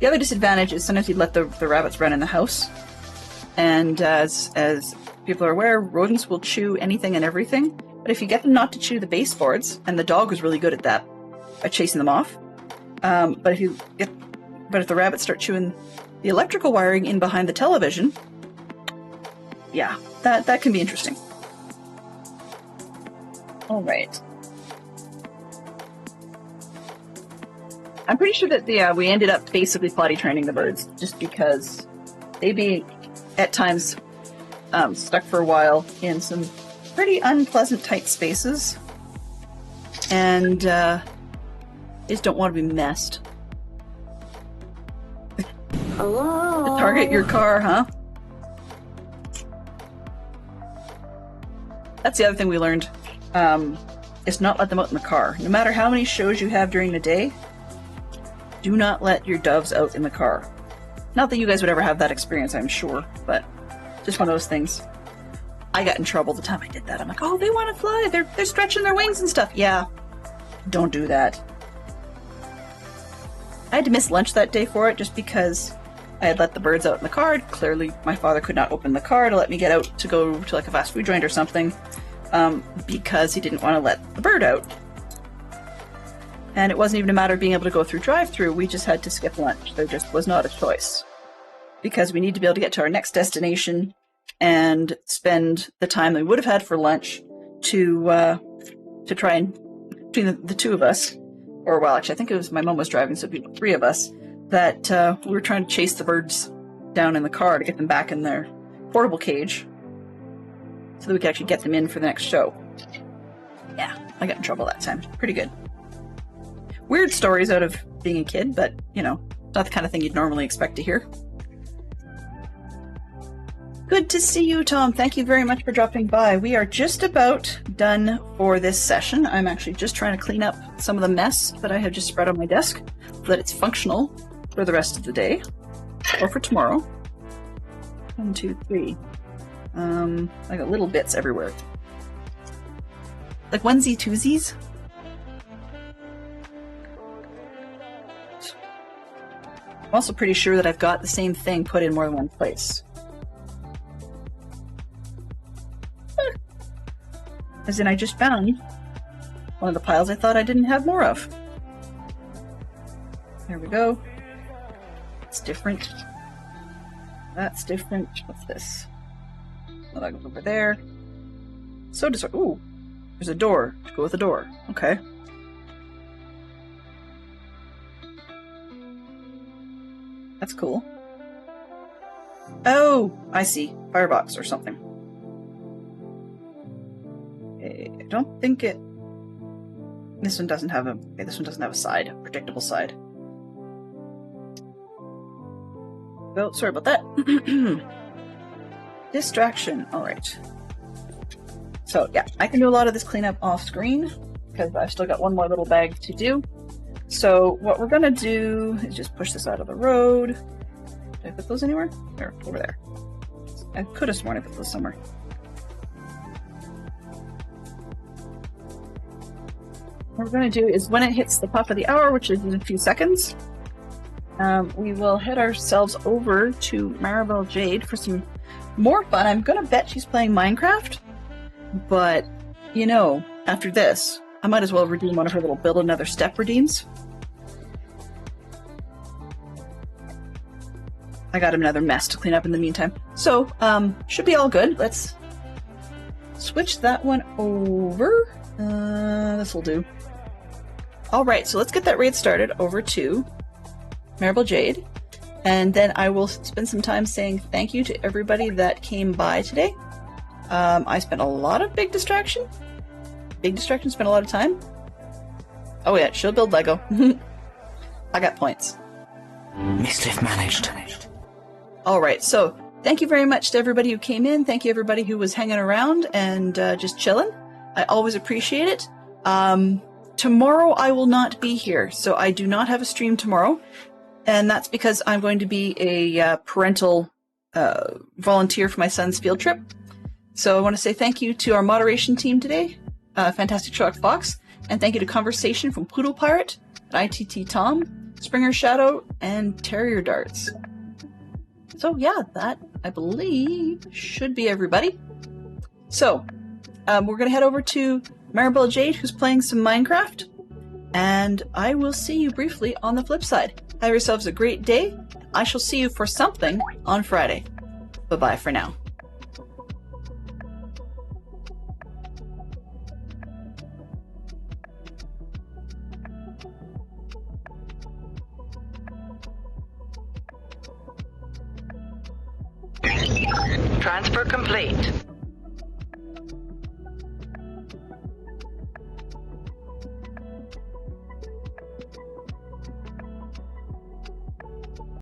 The other disadvantage is sometimes he'd let the rabbits run in the house. And as people are aware, rodents will chew anything and everything. But if you get them not to chew the baseboards, and the dog was really good at that, by chasing them off. But if the rabbits start chewing the electrical wiring in behind the television, yeah, that can be interesting. All right. I'm pretty sure that we ended up basically potty training the birds, just because they'd be at times stuck for a while in some pretty unpleasant tight spaces, and they just don't want to be messed. Hello? Target your car, huh? That's the other thing we learned, is not let them out in the car. No matter how many shows you have during the day, do not let your doves out in the car. Not that you guys would ever have that experience, I'm sure, but just one of those things. I got in trouble the time I did that. I'm like, oh, they want to fly. They're stretching their wings and stuff. Yeah, don't do that. I had to miss lunch that day for it, just because I had let the birds out in the car. Clearly, my father could not open the car to let me get out to go to like a fast food joint or something, because he didn't want to let the bird out. And it wasn't even a matter of being able to go through drive-through. We just had to skip lunch. There just was not a choice, because we need to be able to get to our next destination and spend the time that we would have had for lunch to try and, between the two of us, or well, actually, I think it was my mom was driving, so it'd be 3 of us, that we were trying to chase the birds down in the car to get them back in their portable cage so that we could actually get them in for the next show. Yeah, I got in trouble that time. Pretty good. Weird stories out of being a kid, but, you know, not the kind of thing you'd normally expect to hear. Good to see you, Tom. Thank you very much for dropping by. We are just about done for this session. I'm actually just trying to clean up some of the mess that I have just spread on my desk so that it's functional for the rest of the day, or for tomorrow. 1, 2, 3. I got little bits everywhere. Like onesie twosies. I'm also pretty sure that I've got the same thing put in more than one place. As in, I just found one of the piles I thought I didn't have more of. There we go. It's different. That's different. What's this? Oh, that goes over there. So ooh, there's a door to go with the door. Okay. That's cool. Oh, I see. Firebox or something. Okay, I don't think it. This one doesn't have a. Okay, this one doesn't have a side, a predictable side. Oh, sorry about that. Distraction. All right. So yeah, I can do a lot of this cleanup off screen because I've still got one more little bag to do. So what we're gonna do is just push this out of the road. Did I put those anywhere? There, over there. I could have sworn I put those somewhere. What we're gonna do is when it hits the top of the hour, which is in a few seconds, we will head ourselves over to Maribel Jade for some more fun. I'm gonna bet she's playing Minecraft, but you know, after this, I might as well redeem one of her little build another step redeems. I got another mess to clean up in the meantime. So, should be all good. Let's switch that one over. This will do. Alright, so let's get that raid started over to Maribel Jade. And then I will spend some time saying thank you to everybody that came by today. I spent a lot of Big Distraction. Big Distraction spent a lot of time. Oh yeah, she'll build Lego. I got points. Mischief managed. Alright, so thank you very much to everybody who came in. Thank you everybody who was hanging around and just chilling. I always appreciate it. Tomorrow I will not be here, so I do not have a stream tomorrow. And that's because I'm going to be a parental volunteer for my son's field trip. So I want to say thank you to our moderation team today, Fantastic Sherlock Fox, and thank you to Conversation from Poodle Pirate, ITT Tom, Springer Shadow, and Terrier Darts. So yeah, that, I believe, should be everybody. So, we're going to head over to Maribel Jade, who's playing some Minecraft, and I will see you briefly on the flip side. Have yourselves a great day. I shall see you for something on Friday. Bye-bye for now. Transfer complete.